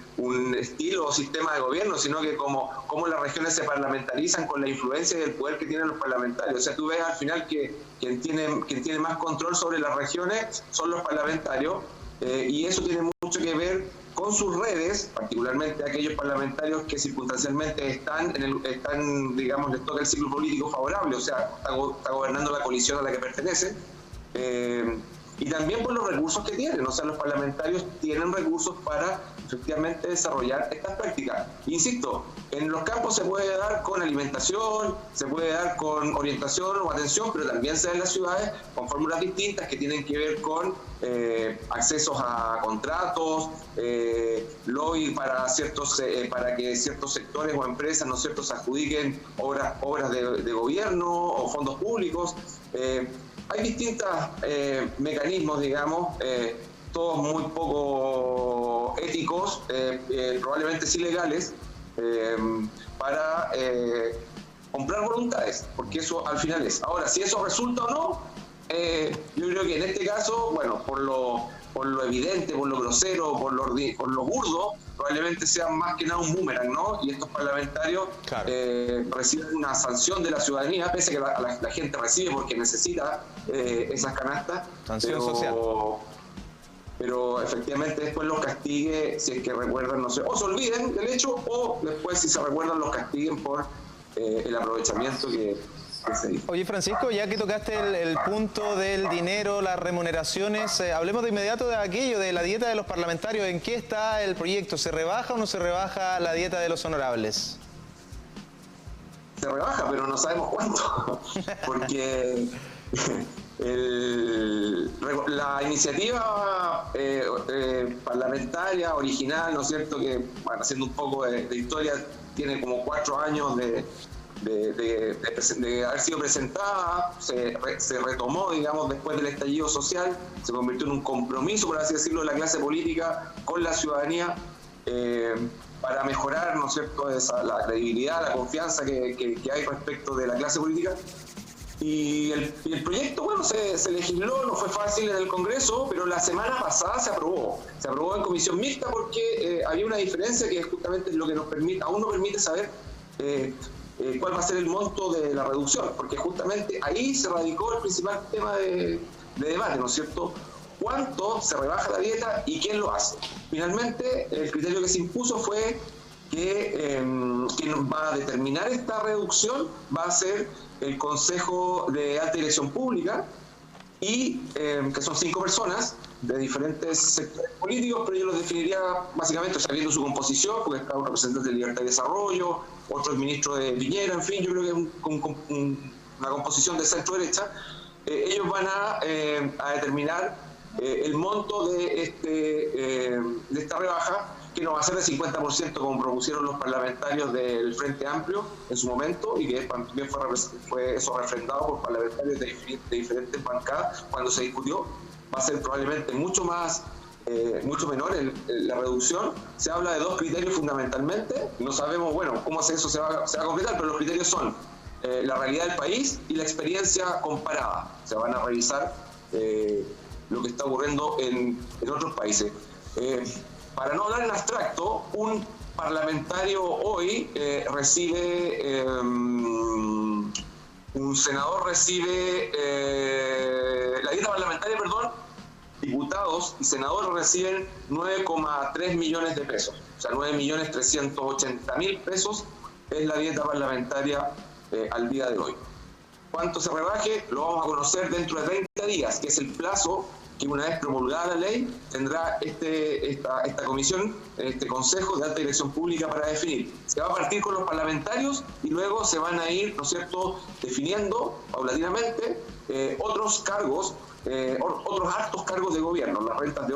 S4: estilo o sistema de gobierno, sino que como las regiones se parlamentarizan con la influencia y el poder que tienen los parlamentarios. O sea, tú ves al final que quien tiene más control sobre las regiones son los parlamentarios, y eso tiene mucho que ver con sus redes, particularmente aquellos parlamentarios que circunstancialmente están, digamos, les toca el ciclo político favorable, o sea, está gobernando la coalición a la que pertenece, y también por los recursos que tienen. O sea, los parlamentarios tienen recursos para efectivamente desarrollar estas prácticas. Insisto, en los campos se puede dar con alimentación, se puede dar con orientación o atención, pero también se da en las ciudades con fórmulas distintas que tienen que ver con accesos a contratos, lobby para que ciertos sectores o empresas, ¿no es cierto?, se adjudiquen obras de gobierno o fondos públicos. Hay distintos mecanismos, digamos, todos muy poco éticos, probablemente sí legales, para comprar voluntades, porque eso al final es. Ahora, si eso resulta o no, yo creo que en este caso, bueno, por lo evidente, por lo grosero, por lo burdo, probablemente sea más que nada un boomerang, ¿no? Y estos parlamentarios reciben una sanción de la ciudadanía, pese a que la gente recibe porque necesita esas canastas.
S2: Sanción social.
S4: Pero efectivamente después los castigue, si es que recuerdan, no sé, o se olviden del hecho, o después, si se recuerdan, los castiguen por el aprovechamiento que se hizo.
S2: Oye, Francisco, ya que tocaste el punto del dinero, las remuneraciones, hablemos de inmediato de aquello, de la dieta de los parlamentarios. ¿En qué está el proyecto? ¿Se rebaja o no se rebaja la dieta de los honorables?
S4: Se rebaja, pero no sabemos cuánto, porque la iniciativa parlamentaria original, ¿no es cierto?, que, bueno, haciendo un poco de historia, tiene como 4 años de haber sido presentada, se retomó, digamos, después del estallido social, se convirtió en un compromiso, por así decirlo, de la clase política con la ciudadanía, para mejorar, ¿no es cierto?, la credibilidad, la confianza que hay respecto de la clase política. Y el proyecto, bueno, se legisló, no fue fácil en el Congreso, pero la semana pasada se aprobó en comisión mixta, porque había una diferencia que justamente es lo que aún nos permite saber cuál va a ser el monto de la reducción, porque justamente ahí se radicó el principal tema de debate, ¿no es cierto? ¿Cuánto se rebaja la dieta y quién lo hace? Finalmente, el criterio que se impuso fue que quien va a determinar esta reducción va a ser el Consejo de Alta Dirección Pública, y que son 5 personas de diferentes sectores políticos, pero yo los definiría básicamente, o sea, viendo su composición, porque está un representante de Libertad y Desarrollo, otro el ministro de Piñera, en fin, yo creo que es una composición de centro-derecha. Ellos van a determinar el monto de esta rebaja, que no va a ser de 50% como propusieron los parlamentarios del Frente Amplio en su momento, y que también fue eso refrendado por parlamentarios de diferentes bancadas cuando se discutió. Va a ser probablemente mucho menor la reducción. Se habla de 2 criterios fundamentalmente, no sabemos, bueno, cómo eso se va a concretar, pero los criterios son la realidad del país y la experiencia comparada. Se van a revisar lo que está ocurriendo en otros países. para no hablar en abstracto, un parlamentario hoy recibe, un senador recibe, la dieta parlamentaria, perdón, diputados y senadores reciben 9,3 millones de pesos, o sea, 9.380.000 pesos es la dieta parlamentaria al día de hoy. ¿Cuánto se rebaje? Lo vamos a conocer dentro de 30 días, que es el plazo que una vez promulgada la ley tendrá esta comisión, este Consejo de Alta Dirección Pública para definir. Se va a partir con los parlamentarios y luego se van a ir, ¿no es cierto?, definiendo paulatinamente otros cargos, otros altos cargos de gobierno, las rentas de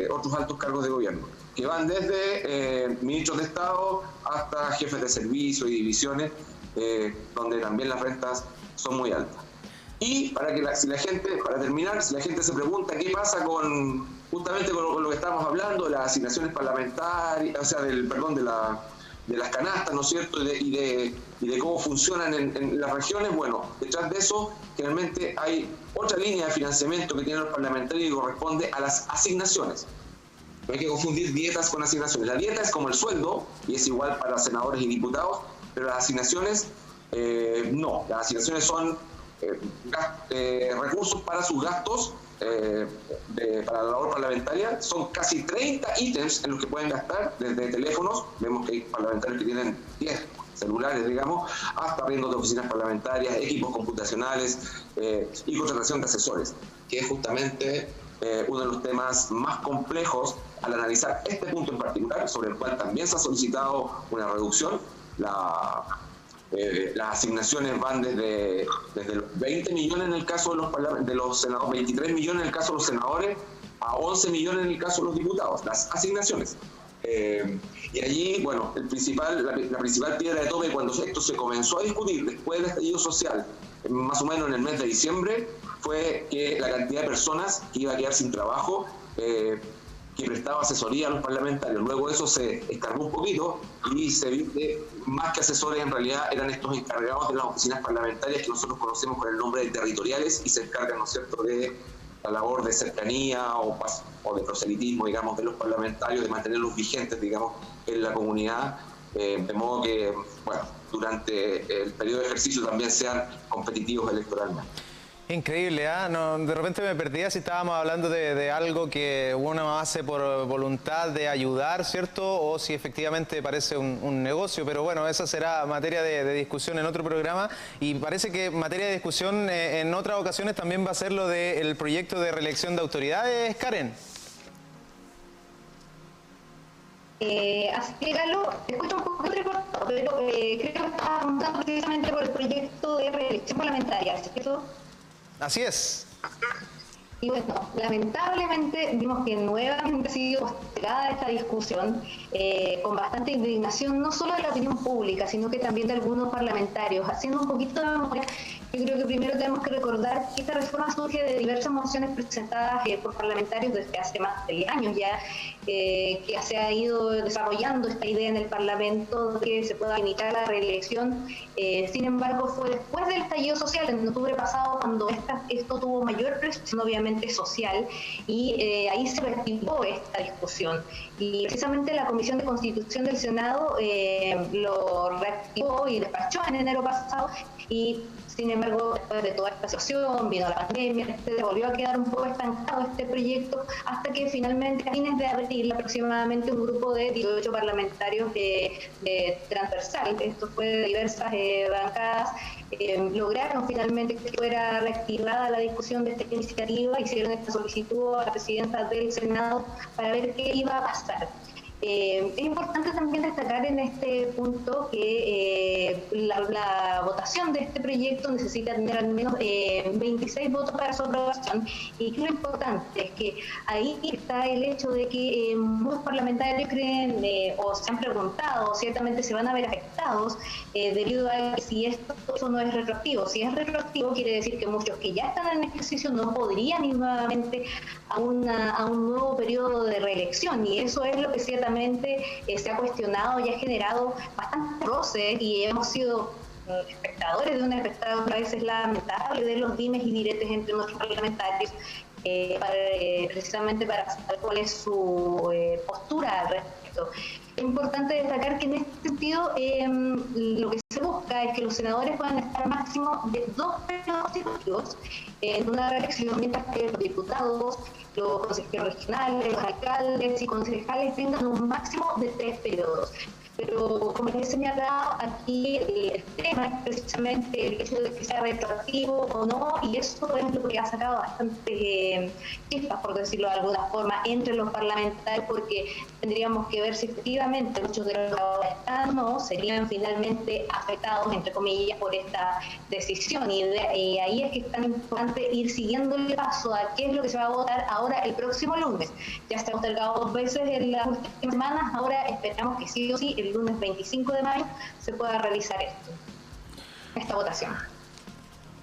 S4: otros altos cargos de gobierno, que van desde ministros de Estado hasta jefes de servicio y divisiones, donde también las rentas son muy altas. Y para terminar, si la gente se pregunta qué pasa justamente con lo que estamos hablando, de las asignaciones parlamentarias, o sea, de las canastas, ¿no es cierto?, y de cómo funcionan en las regiones, bueno, detrás de eso, generalmente hay otra línea de financiamiento que tienen los parlamentarios y corresponde a las asignaciones. No hay que confundir dietas con asignaciones. La dieta es como el sueldo, y es igual para senadores y diputados, pero las asignaciones, no. Las asignaciones son recursos para sus gastos para la labor parlamentaria. Son casi 30 ítems en los que pueden gastar, desde teléfonos, vemos que hay parlamentarios que tienen 10 celulares, digamos, hasta arriendos de oficinas parlamentarias, equipos computacionales y contratación de asesores, que es justamente uno de los temas más complejos al analizar este punto en particular, sobre el cual también se ha solicitado una reducción. Las asignaciones van desde los 20 millones en el caso de los senadores, 23 millones en el caso de los senadores, a 11 millones en el caso de los diputados, las asignaciones. Y allí, bueno, la principal piedra de tope, cuando esto se comenzó a discutir después del estallido social, más o menos en el mes de diciembre, fue que la cantidad de personas que iba a quedar sin trabajo, que prestaba asesoría a los parlamentarios. Luego eso se escarbó un poquito y se vio que más que asesores en realidad eran estos encargados de las oficinas parlamentarias que nosotros conocemos con el nombre de territoriales y se encargan, ¿no es cierto?, de la labor de cercanía o de proselitismo, digamos, de los parlamentarios, de mantenerlos vigentes, digamos, en la comunidad, de modo que, bueno, durante el periodo de ejercicio también sean competitivos electoralmente.
S2: Increíble, ¿eh? No, de repente me perdía si estábamos hablando de algo que uno hace por voluntad de ayudar, ¿cierto? O si efectivamente parece un negocio, pero bueno, esa será materia de discusión en otro programa y parece que materia de discusión en otras ocasiones también va a ser lo del proyecto de reelección de autoridades, Karen.
S3: Así que, Galo, te escucho un poco recortado, pero creo que estaba preguntando precisamente por el proyecto de reelección parlamentaria, ¿cierto?
S2: Así es.
S3: Y bueno, lamentablemente vimos que nuevamente ha sido postergada esta discusión con bastante indignación, no solo de la opinión pública, sino que también de algunos parlamentarios. Haciendo un poquito de memoria, yo creo que primero tenemos que recordar que esta reforma surge de diversas mociones presentadas por parlamentarios desde hace más de 10 años ya, que se ha ido desarrollando esta idea en el Parlamento de que se pueda limitar la reelección. Sin embargo, fue después del estallido social, en octubre pasado, cuando esto tuvo mayor presión, obviamente, social, y ahí se reactivó esta discusión. Y precisamente la Comisión de Constitución del Senado lo reactivó y despachó en enero pasado, y sin embargo, después de toda esta situación, vino la pandemia, se volvió a quedar un poco estancado este proyecto, hasta que finalmente a fines de abril aproximadamente un grupo de 18 parlamentarios de transversal, esto fue de diversas bancadas, lograron finalmente que fuera reactivada la discusión de esta iniciativa, hicieron esta solicitud a la presidenta del Senado para ver qué iba a pasar. Es importante también destacar en este punto que la votación de este proyecto necesita tener al menos 26 votos para su aprobación, y lo importante es que ahí está el hecho de que muchos parlamentarios creen o se han preguntado, ciertamente se van a ver afectados debido a que si esto no es retroactivo. Si es retroactivo, quiere decir que muchos que ya están en ejercicio no podrían ir nuevamente a un nuevo periodo de reelección, y eso es lo que ciertamente se ha cuestionado y ha generado bastante roce, y hemos sido espectadores de un espectáculo a veces lamentable de los dimes y diretes entre nuestros parlamentarios, precisamente para saber cuál es su postura al respecto. Es importante destacar que en este sentido lo que se busca es que los senadores puedan estar máximo de 2 periodos consecutivos en una reelección, mientras que los diputados, los consejeros regionales, los alcaldes y concejales tengan un máximo de 3 periodos. Pero como les he señalado, aquí el tema es precisamente el hecho de que sea retroactivo o no, y eso es lo que ha sacado bastante chispas, por decirlo de alguna forma, entre los parlamentarios, porque tendríamos que ver si efectivamente muchos de los que ahora están no serían finalmente afectados, entre comillas, por esta decisión. Y ahí es que es tan importante ir siguiendo el paso a qué es lo que se va a votar ahora el próximo lunes. Ya se ha postergado 2 veces en las últimas semanas, ahora esperamos que sí o sí el lunes 25 de mayo se pueda realizar esta votación.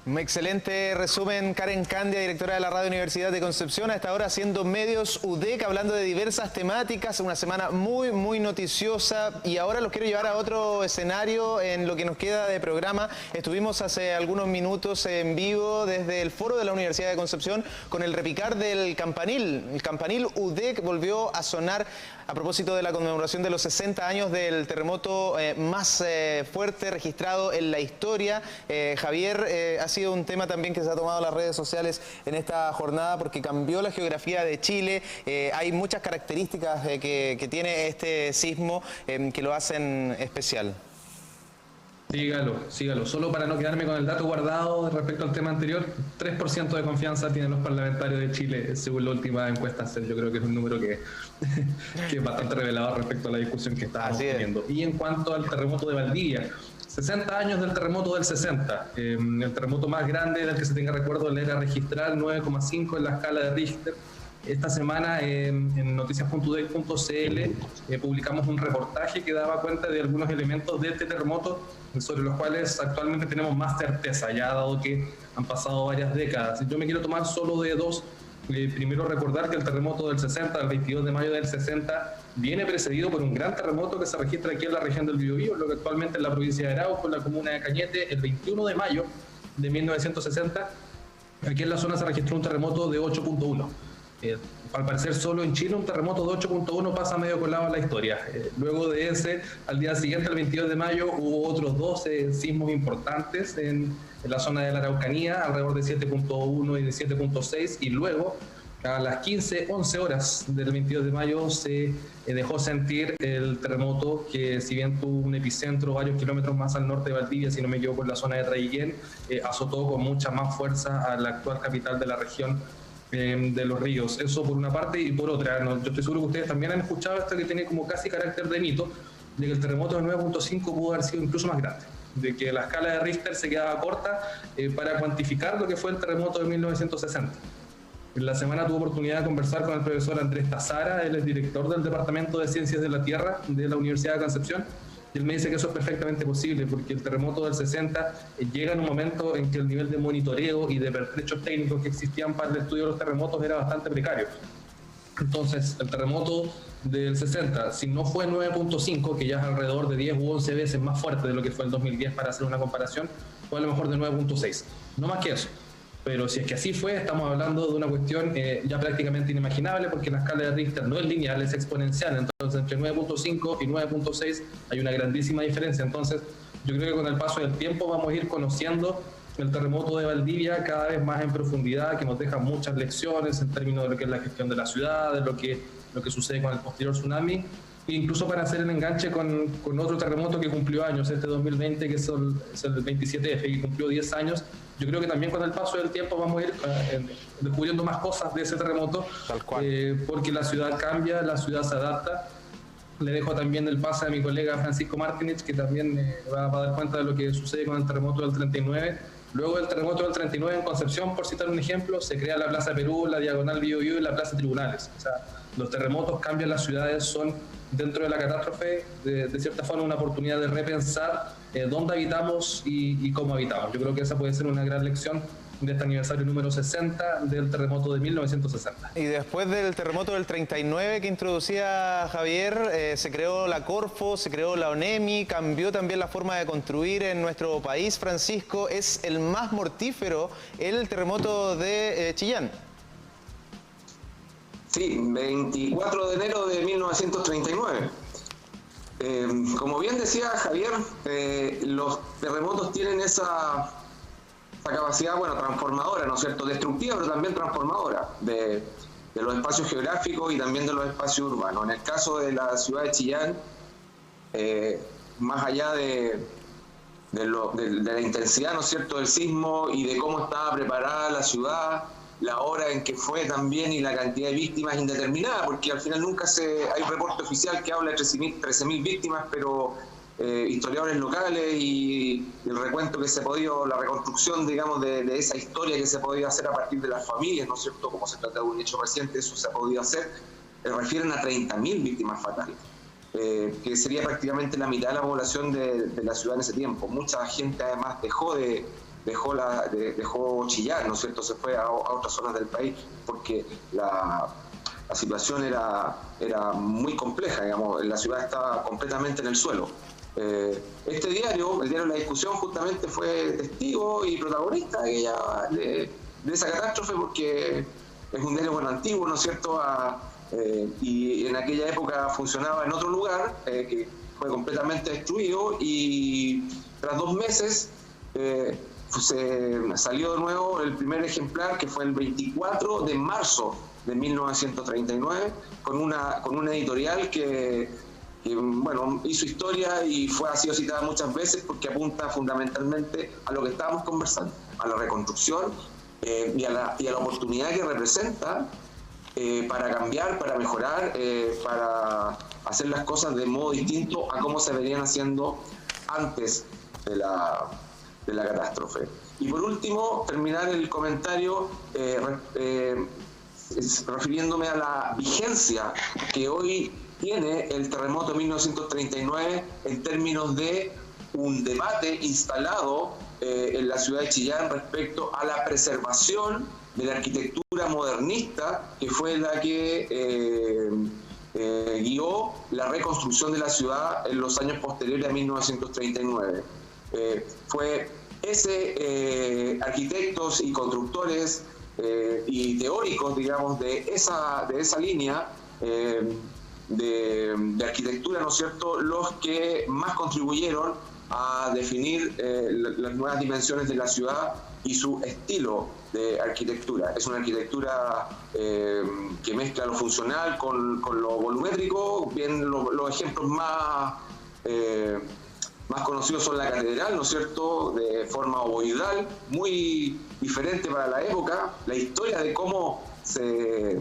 S2: Un excelente resumen, Karen Candia, directora de la Radio Universidad de Concepción, a esta hora haciendo Medios UDEC, hablando de diversas temáticas, una semana muy noticiosa. Y ahora los quiero llevar a otro escenario en lo que nos queda de programa. Estuvimos hace algunos minutos en vivo desde el foro de la Universidad de Concepción con el repicar del campanil. El campanil UDEC volvió a sonar a propósito de la conmemoración de los 60 años del terremoto más fuerte registrado en la historia. Javier, ha sido un tema también que se ha tomado las redes sociales en esta jornada porque cambió la geografía de Chile. Hay muchas características que tiene este sismo que lo hacen especial.
S5: Sígalo. Solo para no quedarme con el dato guardado respecto al tema anterior, 3% de confianza tienen los parlamentarios de Chile, según la última encuesta. Yo creo que es un número que es bastante revelador respecto a la discusión que estábamos teniendo. Y en cuanto al terremoto de Valdivia, 60 años del terremoto del 60. El terremoto más grande del que se tenga recuerdo era registrar 9,5 en la escala de Richter. Esta semana en noticias.udec.cl publicamos un reportaje que daba cuenta de algunos elementos de este terremoto sobre los cuales actualmente tenemos más certeza, ya dado que han pasado varias décadas. Yo me quiero tomar solo de 2. Primero recordar que el terremoto del 60, el 22 de mayo del 60, viene precedido por un gran terremoto que se registra aquí en la región del Biobío, lo que actualmente es la provincia de Arauco, en la comuna de Cañete, el 21 de mayo de 1960. Aquí en la zona se registró un terremoto de 8.1. Al parecer solo en Chile un terremoto de 8.1 pasa medio colado en la historia. Luego de ese, al día siguiente, el 22 de mayo, hubo otros 12 sismos importantes en la zona de la Araucanía, alrededor de 7.1 y de 7.6, y luego a las 11 horas del 22 de mayo se dejó sentir el terremoto que, si bien tuvo un epicentro varios kilómetros más al norte de Valdivia, si no me equivoco en la zona de Traiguén, azotó con mucha más fuerza a la actual capital de la región de Los Ríos. Eso por una parte, y por otra, yo estoy seguro que ustedes también han escuchado esto que tiene como casi carácter de mito, de que el terremoto de 9.5 pudo haber sido incluso más grande, de que la escala de Richter se quedaba corta para cuantificar lo que fue el terremoto de 1960. En la semana tuve oportunidad de conversar con el profesor Andrés Tazara, él es director del Departamento de Ciencias de la Tierra de la Universidad de Concepción, y él me dice que eso es perfectamente posible, porque el terremoto del 60 llega en un momento en que el nivel de monitoreo y de pertrechos técnicos que existían para el estudio de los terremotos era bastante precario. Entonces, el terremoto del 60, si no fue 9.5, que ya es alrededor de 10 u 11 veces más fuerte de lo que fue el 2010 para hacer una comparación, fue a lo mejor de 9.6, no más que eso. Pero si es que así fue, estamos hablando de una cuestión ya prácticamente inimaginable, porque la escala de Richter no es lineal, es exponencial. Entonces, entre 9.5 y 9.6 hay una grandísima diferencia. Entonces, yo creo que con el paso del tiempo vamos a ir conociendo el terremoto de Valdivia cada vez más en profundidad, que nos deja muchas lecciones en términos de lo que es la gestión de la ciudad, de lo que sucede con el posterior tsunami, e incluso para hacer el enganche con otro terremoto que cumplió años, este 2020, que es el 27F, que cumplió 10 años. Yo creo que también con el paso del tiempo vamos a ir descubriendo más cosas de ese terremoto, porque la ciudad cambia, la ciudad se adapta. Le dejo también el pase a mi colega Francisco Martínez, que también va a dar cuenta de lo que sucede con el terremoto del 39. Luego del terremoto del 39 en Concepción, por citar un ejemplo, se crea la Plaza Perú, la Diagonal Biobío y la Plaza Tribunales. O sea, los terremotos cambian las ciudades, son dentro de la catástrofe, de cierta forma, una oportunidad de repensar dónde habitamos y cómo habitamos. Yo creo que esa puede ser una gran lección de este aniversario número 60 del terremoto de 1960.
S2: Y después del terremoto del 39 que introducía Javier, se creó la Corfo, se creó la ONEMI, cambió también la forma de construir en nuestro país. Francisco, es el más mortífero el terremoto de Chillán.
S4: Sí, 24 de enero de 1939. Como bien decía Javier, los terremotos tienen esa capacidad, bueno, transformadora, ¿no es cierto?, destructiva, pero también transformadora de los espacios geográficos y también de los espacios urbanos. En el caso de la ciudad de Chillán, más allá de la intensidad, ¿no es cierto?, del sismo y de cómo estaba preparada la ciudad, la hora en que fue también y la cantidad de víctimas indeterminada, porque al final nunca hay un reporte oficial que habla de 13.000 víctimas, pero historiadores locales y el recuento que se ha podido, la reconstrucción, digamos, de esa historia que se ha podido hacer a partir de las familias, ¿no es cierto?, como se trata de un hecho reciente, eso se ha podido hacer, refieren a 30.000 víctimas fatales. Que sería prácticamente la mitad de la población de la ciudad en ese tiempo. Mucha gente además dejó Chillán, ¿no es cierto?, se fue a otras zonas del país porque la situación era muy compleja, digamos, la ciudad estaba completamente en el suelo. Este diario, el diario La Discusión, justamente fue testigo y protagonista de esa catástrofe, porque es un diario, bueno, antiguo, ¿no es cierto?, y en aquella época funcionaba en otro lugar, que fue completamente destruido, y tras 2 meses salió de nuevo el primer ejemplar, que fue el 24 de marzo de 1939, con una editorial que bueno, hizo historia y ha sido citada muchas veces porque apunta fundamentalmente a lo que estábamos conversando, a la reconstrucción y a la oportunidad que representa para cambiar, para mejorar, para hacer las cosas de modo distinto a cómo se venían haciendo antes de la catástrofe. Y por último, terminar el comentario refiriéndome a la vigencia que hoy tiene el terremoto de 1939 en términos de un debate instalado en la ciudad de Chillán respecto a la preservación de la arquitectura modernista, que fue la que guió la reconstrucción de la ciudad en los años posteriores a 1939. Fue arquitectos y constructores y teóricos, digamos, de esa línea de arquitectura, ¿no es cierto?, los que más contribuyeron a definir las nuevas dimensiones de la ciudad y su estilo de arquitectura. Es una arquitectura que mezcla lo funcional con lo volumétrico. Bien, los ejemplos más conocidos son la catedral, ¿no es cierto?, de forma ovoidal, muy diferente para la época. La historia de cómo se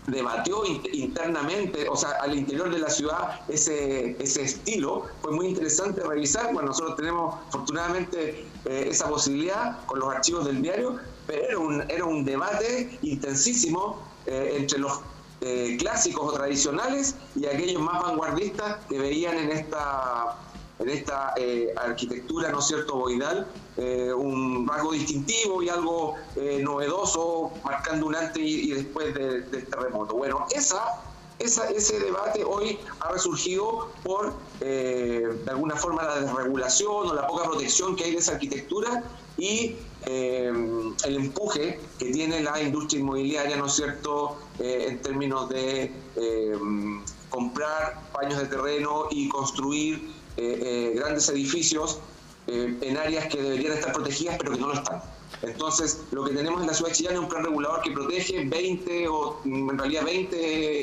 S4: debatió internamente, o sea, al interior de la ciudad, ese estilo, fue muy interesante revisar. Bueno, nosotros tenemos afortunadamente esa posibilidad con los archivos del diario, pero era un debate intensísimo entre los clásicos o tradicionales y aquellos más vanguardistas que veían en esta arquitectura, ¿no es cierto?, ovoidal, un rasgo distintivo y algo novedoso, marcando un antes y después del terremoto. Bueno, ese debate hoy ha resurgido por, de alguna forma, la desregulación o la poca protección que hay de esa arquitectura y el empuje que tiene la industria inmobiliaria, ¿no es cierto?, en términos de comprar paños de terreno y construir grandes edificios en áreas que deberían estar protegidas pero que no lo están. Entonces, lo que tenemos en la ciudad de Chillán es un plan regulador que protege 20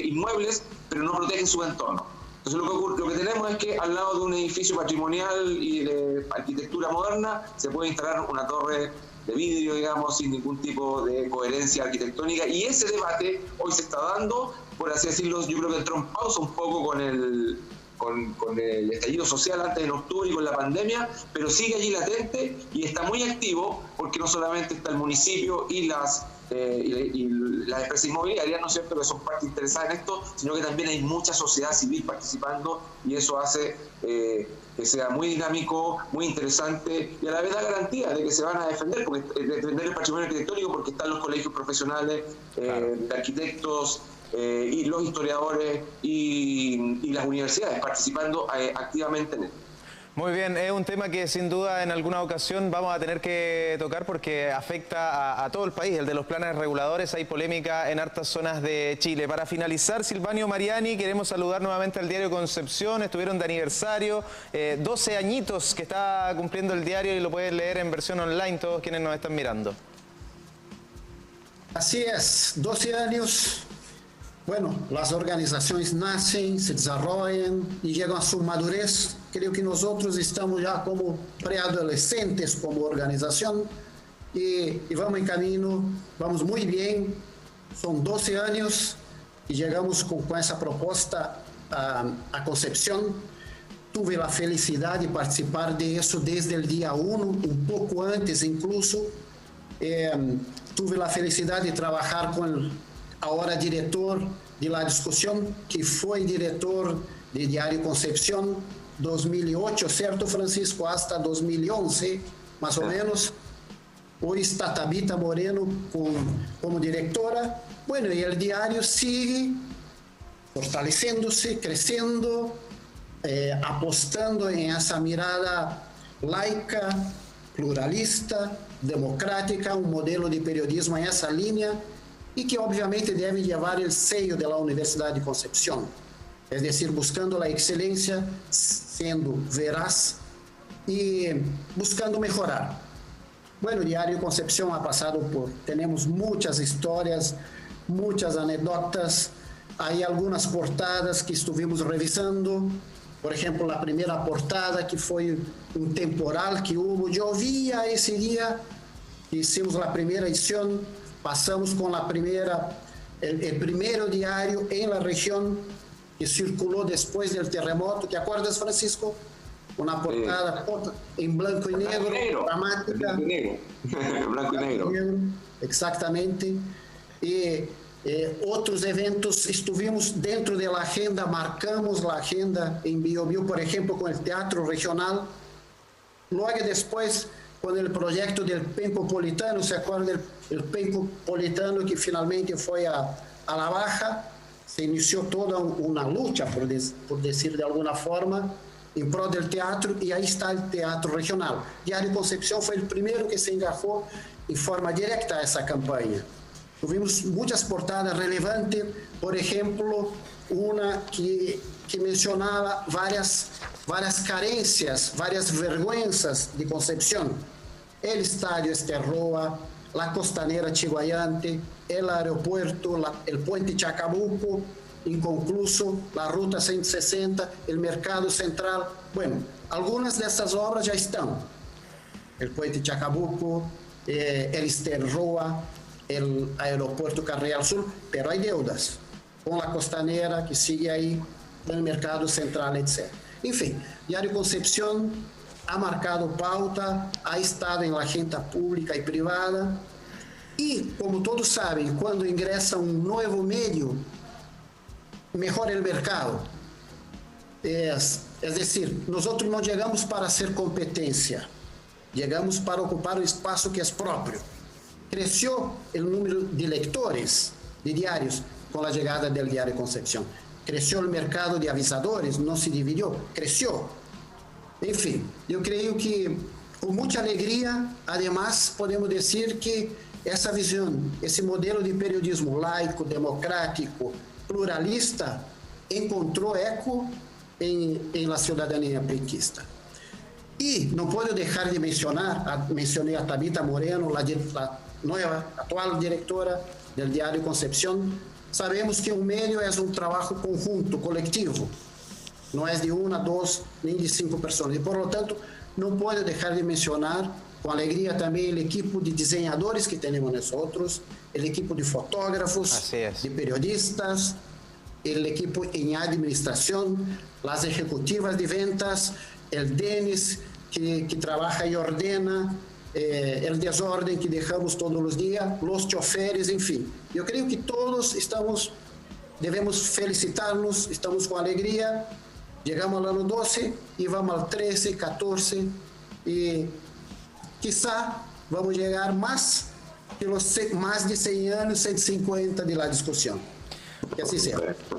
S4: inmuebles, pero no protege su entorno. Entonces, lo que tenemos es que al lado de un edificio patrimonial y de arquitectura moderna se puede instalar una torre de vidrio, digamos, sin ningún tipo de coherencia arquitectónica, y ese debate hoy se está dando, por así decirlo. Yo creo que entró en pausa un poco con el estallido social antes en octubre y con la pandemia, pero sigue allí latente y está muy activo, porque no solamente está el municipio y las empresas inmobiliarias, ¿no es cierto?, que son parte interesada en esto, sino que también hay mucha sociedad civil participando, y eso hace que sea muy dinámico, muy interesante, y a la vez da garantía de que se van a defender el patrimonio arquitectónico, porque están los colegios profesionales de arquitectos y los historiadores y las universidades participando activamente en esto.
S2: Muy bien, es un tema que sin duda en alguna ocasión vamos a tener que tocar porque afecta a todo el país, el de los planes reguladores. Hay polémica en hartas zonas de Chile. Para finalizar, Silvanio Mariani, queremos saludar nuevamente al diario Concepción. Estuvieron de aniversario, 12 añitos que está cumpliendo el diario y lo pueden leer en versión online todos quienes nos están mirando.
S7: Así es, 12 años. Bueno, las organizaciones nacen, se desarrollan y llegan a su madurez. Creo que nosotros estamos ya como preadolescentes como organización y vamos en camino, vamos muy bien. Son 12 años y llegamos con esa propuesta a Concepción. Tuve la felicidad de participar de eso desde el día 1, un poco antes incluso. Tuve la felicidad de trabajar con el ahora director de la discusión, que fue director de Diario Concepción 2008, ¿cierto, Francisco? Hasta 2011, más o menos. Hoy está Tabita Moreno como directora. Bueno, y el diario sigue fortaleciéndose, creciendo, apostando en esa mirada laica, pluralista, democrática, un modelo de periodismo en esa línea y que obviamente debe llevar el sello de la Universidad de Concepción, es decir, buscando la excelencia, siendo veraz y buscando mejorar. Bueno, el Diario Concepción ha pasado tenemos muchas historias, muchas anécdotas, hay algunas portadas que estuvimos revisando, por ejemplo, la primera portada que fue un temporal que hubo, llovía ese día, hicimos la primera edición, pasamos con el primer diario en la región que circuló después del terremoto. ¿Te acuerdas, Francisco? Una portada en blanco y negro, dramática.
S4: Blanco y negro.
S7: Exactamente. Y otros eventos, estuvimos dentro de la agenda, marcamos la agenda en Biobío, por ejemplo, con el Teatro Regional. Luego después, con el proyecto del Pencopolitano, ¿se acuerdan del Pencopolitano que finalmente fue a la baja? Se inició toda una lucha, por decir de alguna forma, en pro del teatro, y ahí está el Teatro Regional. Diario Concepción fue el primero que se engajó en forma directa a esa campaña. Tuvimos muchas portadas relevantes, por ejemplo, una que mencionaba varias carencias, varias vergüenzas de Concepción. El Estadio Esterroa, la Costanera Chiguayante, el aeropuerto, el puente Chacabuco, inconcluso, la Ruta 160, el Mercado Central. Bueno, algunas de estas obras ya están. El puente Chacabuco, el Esterroa, el aeropuerto Carreal Sur, pero hay deudas con la Costanera que sigue ahí, el Mercado Central, etc. En fin, Diario Concepción ha marcado pauta, ha estado en la agenda pública y privada, y como todos saben, cuando ingresa un nuevo medio, mejora el mercado. Es decir, nosotros no llegamos para hacer competencia, llegamos para ocupar un espacio que es propio. Creció el número de lectores de diarios con la llegada del Diario Concepción. Creció el mercado de avisadores, no se dividió, creció. En fin, yo creo que con mucha alegría, además, podemos decir que esa visión, ese modelo de periodismo laico, democrático, pluralista, encontró eco en la ciudadanía penquista. Y no puedo dejar de mencioné a Tabita Moreno, la nueva, actual directora del Diario Concepción. Sabemos que un medio es un trabajo conjunto, colectivo, no es de una, dos, ni de 5 personas. Y por lo tanto, no puedo dejar de mencionar con alegría también el equipo de diseñadores que tenemos nosotros, el equipo de fotógrafos, de periodistas, el equipo en administración, las ejecutivas de ventas, el Denis que trabaja y ordena, el desorden que dejamos todos los días, los choferes, en fin. Yo creo que todos debemos felicitarnos, estamos con alegría, llegamos al año 12 y vamos al 13, 14 y quizá vamos a llegar más que los más de 100 años, 150 de la discusión. Que así sea.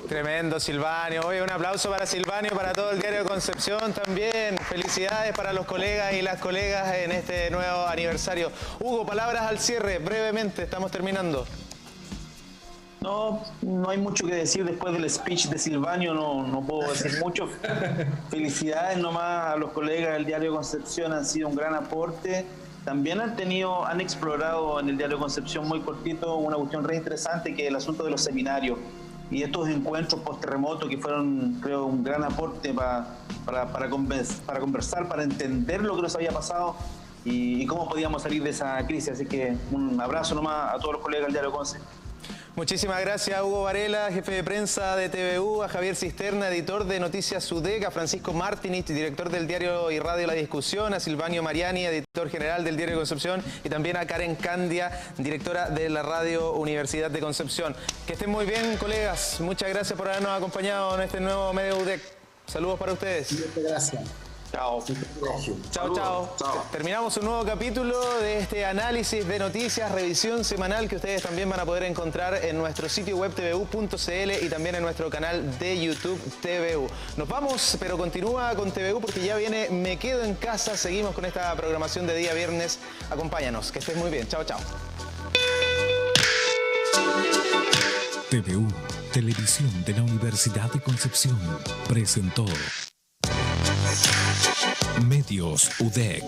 S2: Tremendo, Silvanio. Oye, un aplauso para Silvanio, para todo el diario de Concepción también. Felicidades para los colegas y las colegas en este nuevo aniversario. Hugo, palabras al cierre, brevemente, estamos terminando.
S6: No hay mucho que decir después del speech de Silvanio, no puedo decir mucho. Felicidades nomás a los colegas del Diario Concepción, han sido un gran aporte. También han explorado en el Diario Concepción muy cortito una cuestión re interesante, que es el asunto de los seminarios y estos encuentros post-terremoto, que fueron, creo, un gran aporte para conversar, para entender lo que nos había pasado y cómo podíamos salir de esa crisis. Así que un abrazo nomás a todos los colegas del Diario Concepción.
S2: Muchísimas gracias a Hugo Varela, jefe de prensa de TVU, a Javier Cisterna, editor de Noticias UDEC, a Francisco Martinich, director del diario y radio La Discusión, a Silvanio Mariani, editor general del diario de Concepción, y también a Karen Candia, directora de la radio Universidad de Concepción. Que estén muy bien, colegas. Muchas gracias por habernos acompañado en este nuevo medio UDEC. Saludos para ustedes.
S7: Muchas gracias.
S6: Chao.
S2: Chao. Terminamos un nuevo capítulo de este análisis de noticias, revisión semanal que ustedes también van a poder encontrar en nuestro sitio web tvu.cl y también en nuestro canal de YouTube TVU. Nos vamos, pero continúa con TVU porque ya viene Me Quedo en Casa. Seguimos con esta programación de día viernes. Acompáñanos, que estés muy bien. Chao.
S1: TVU, Televisión de la Universidad de Concepción, presentó Medios UDEC.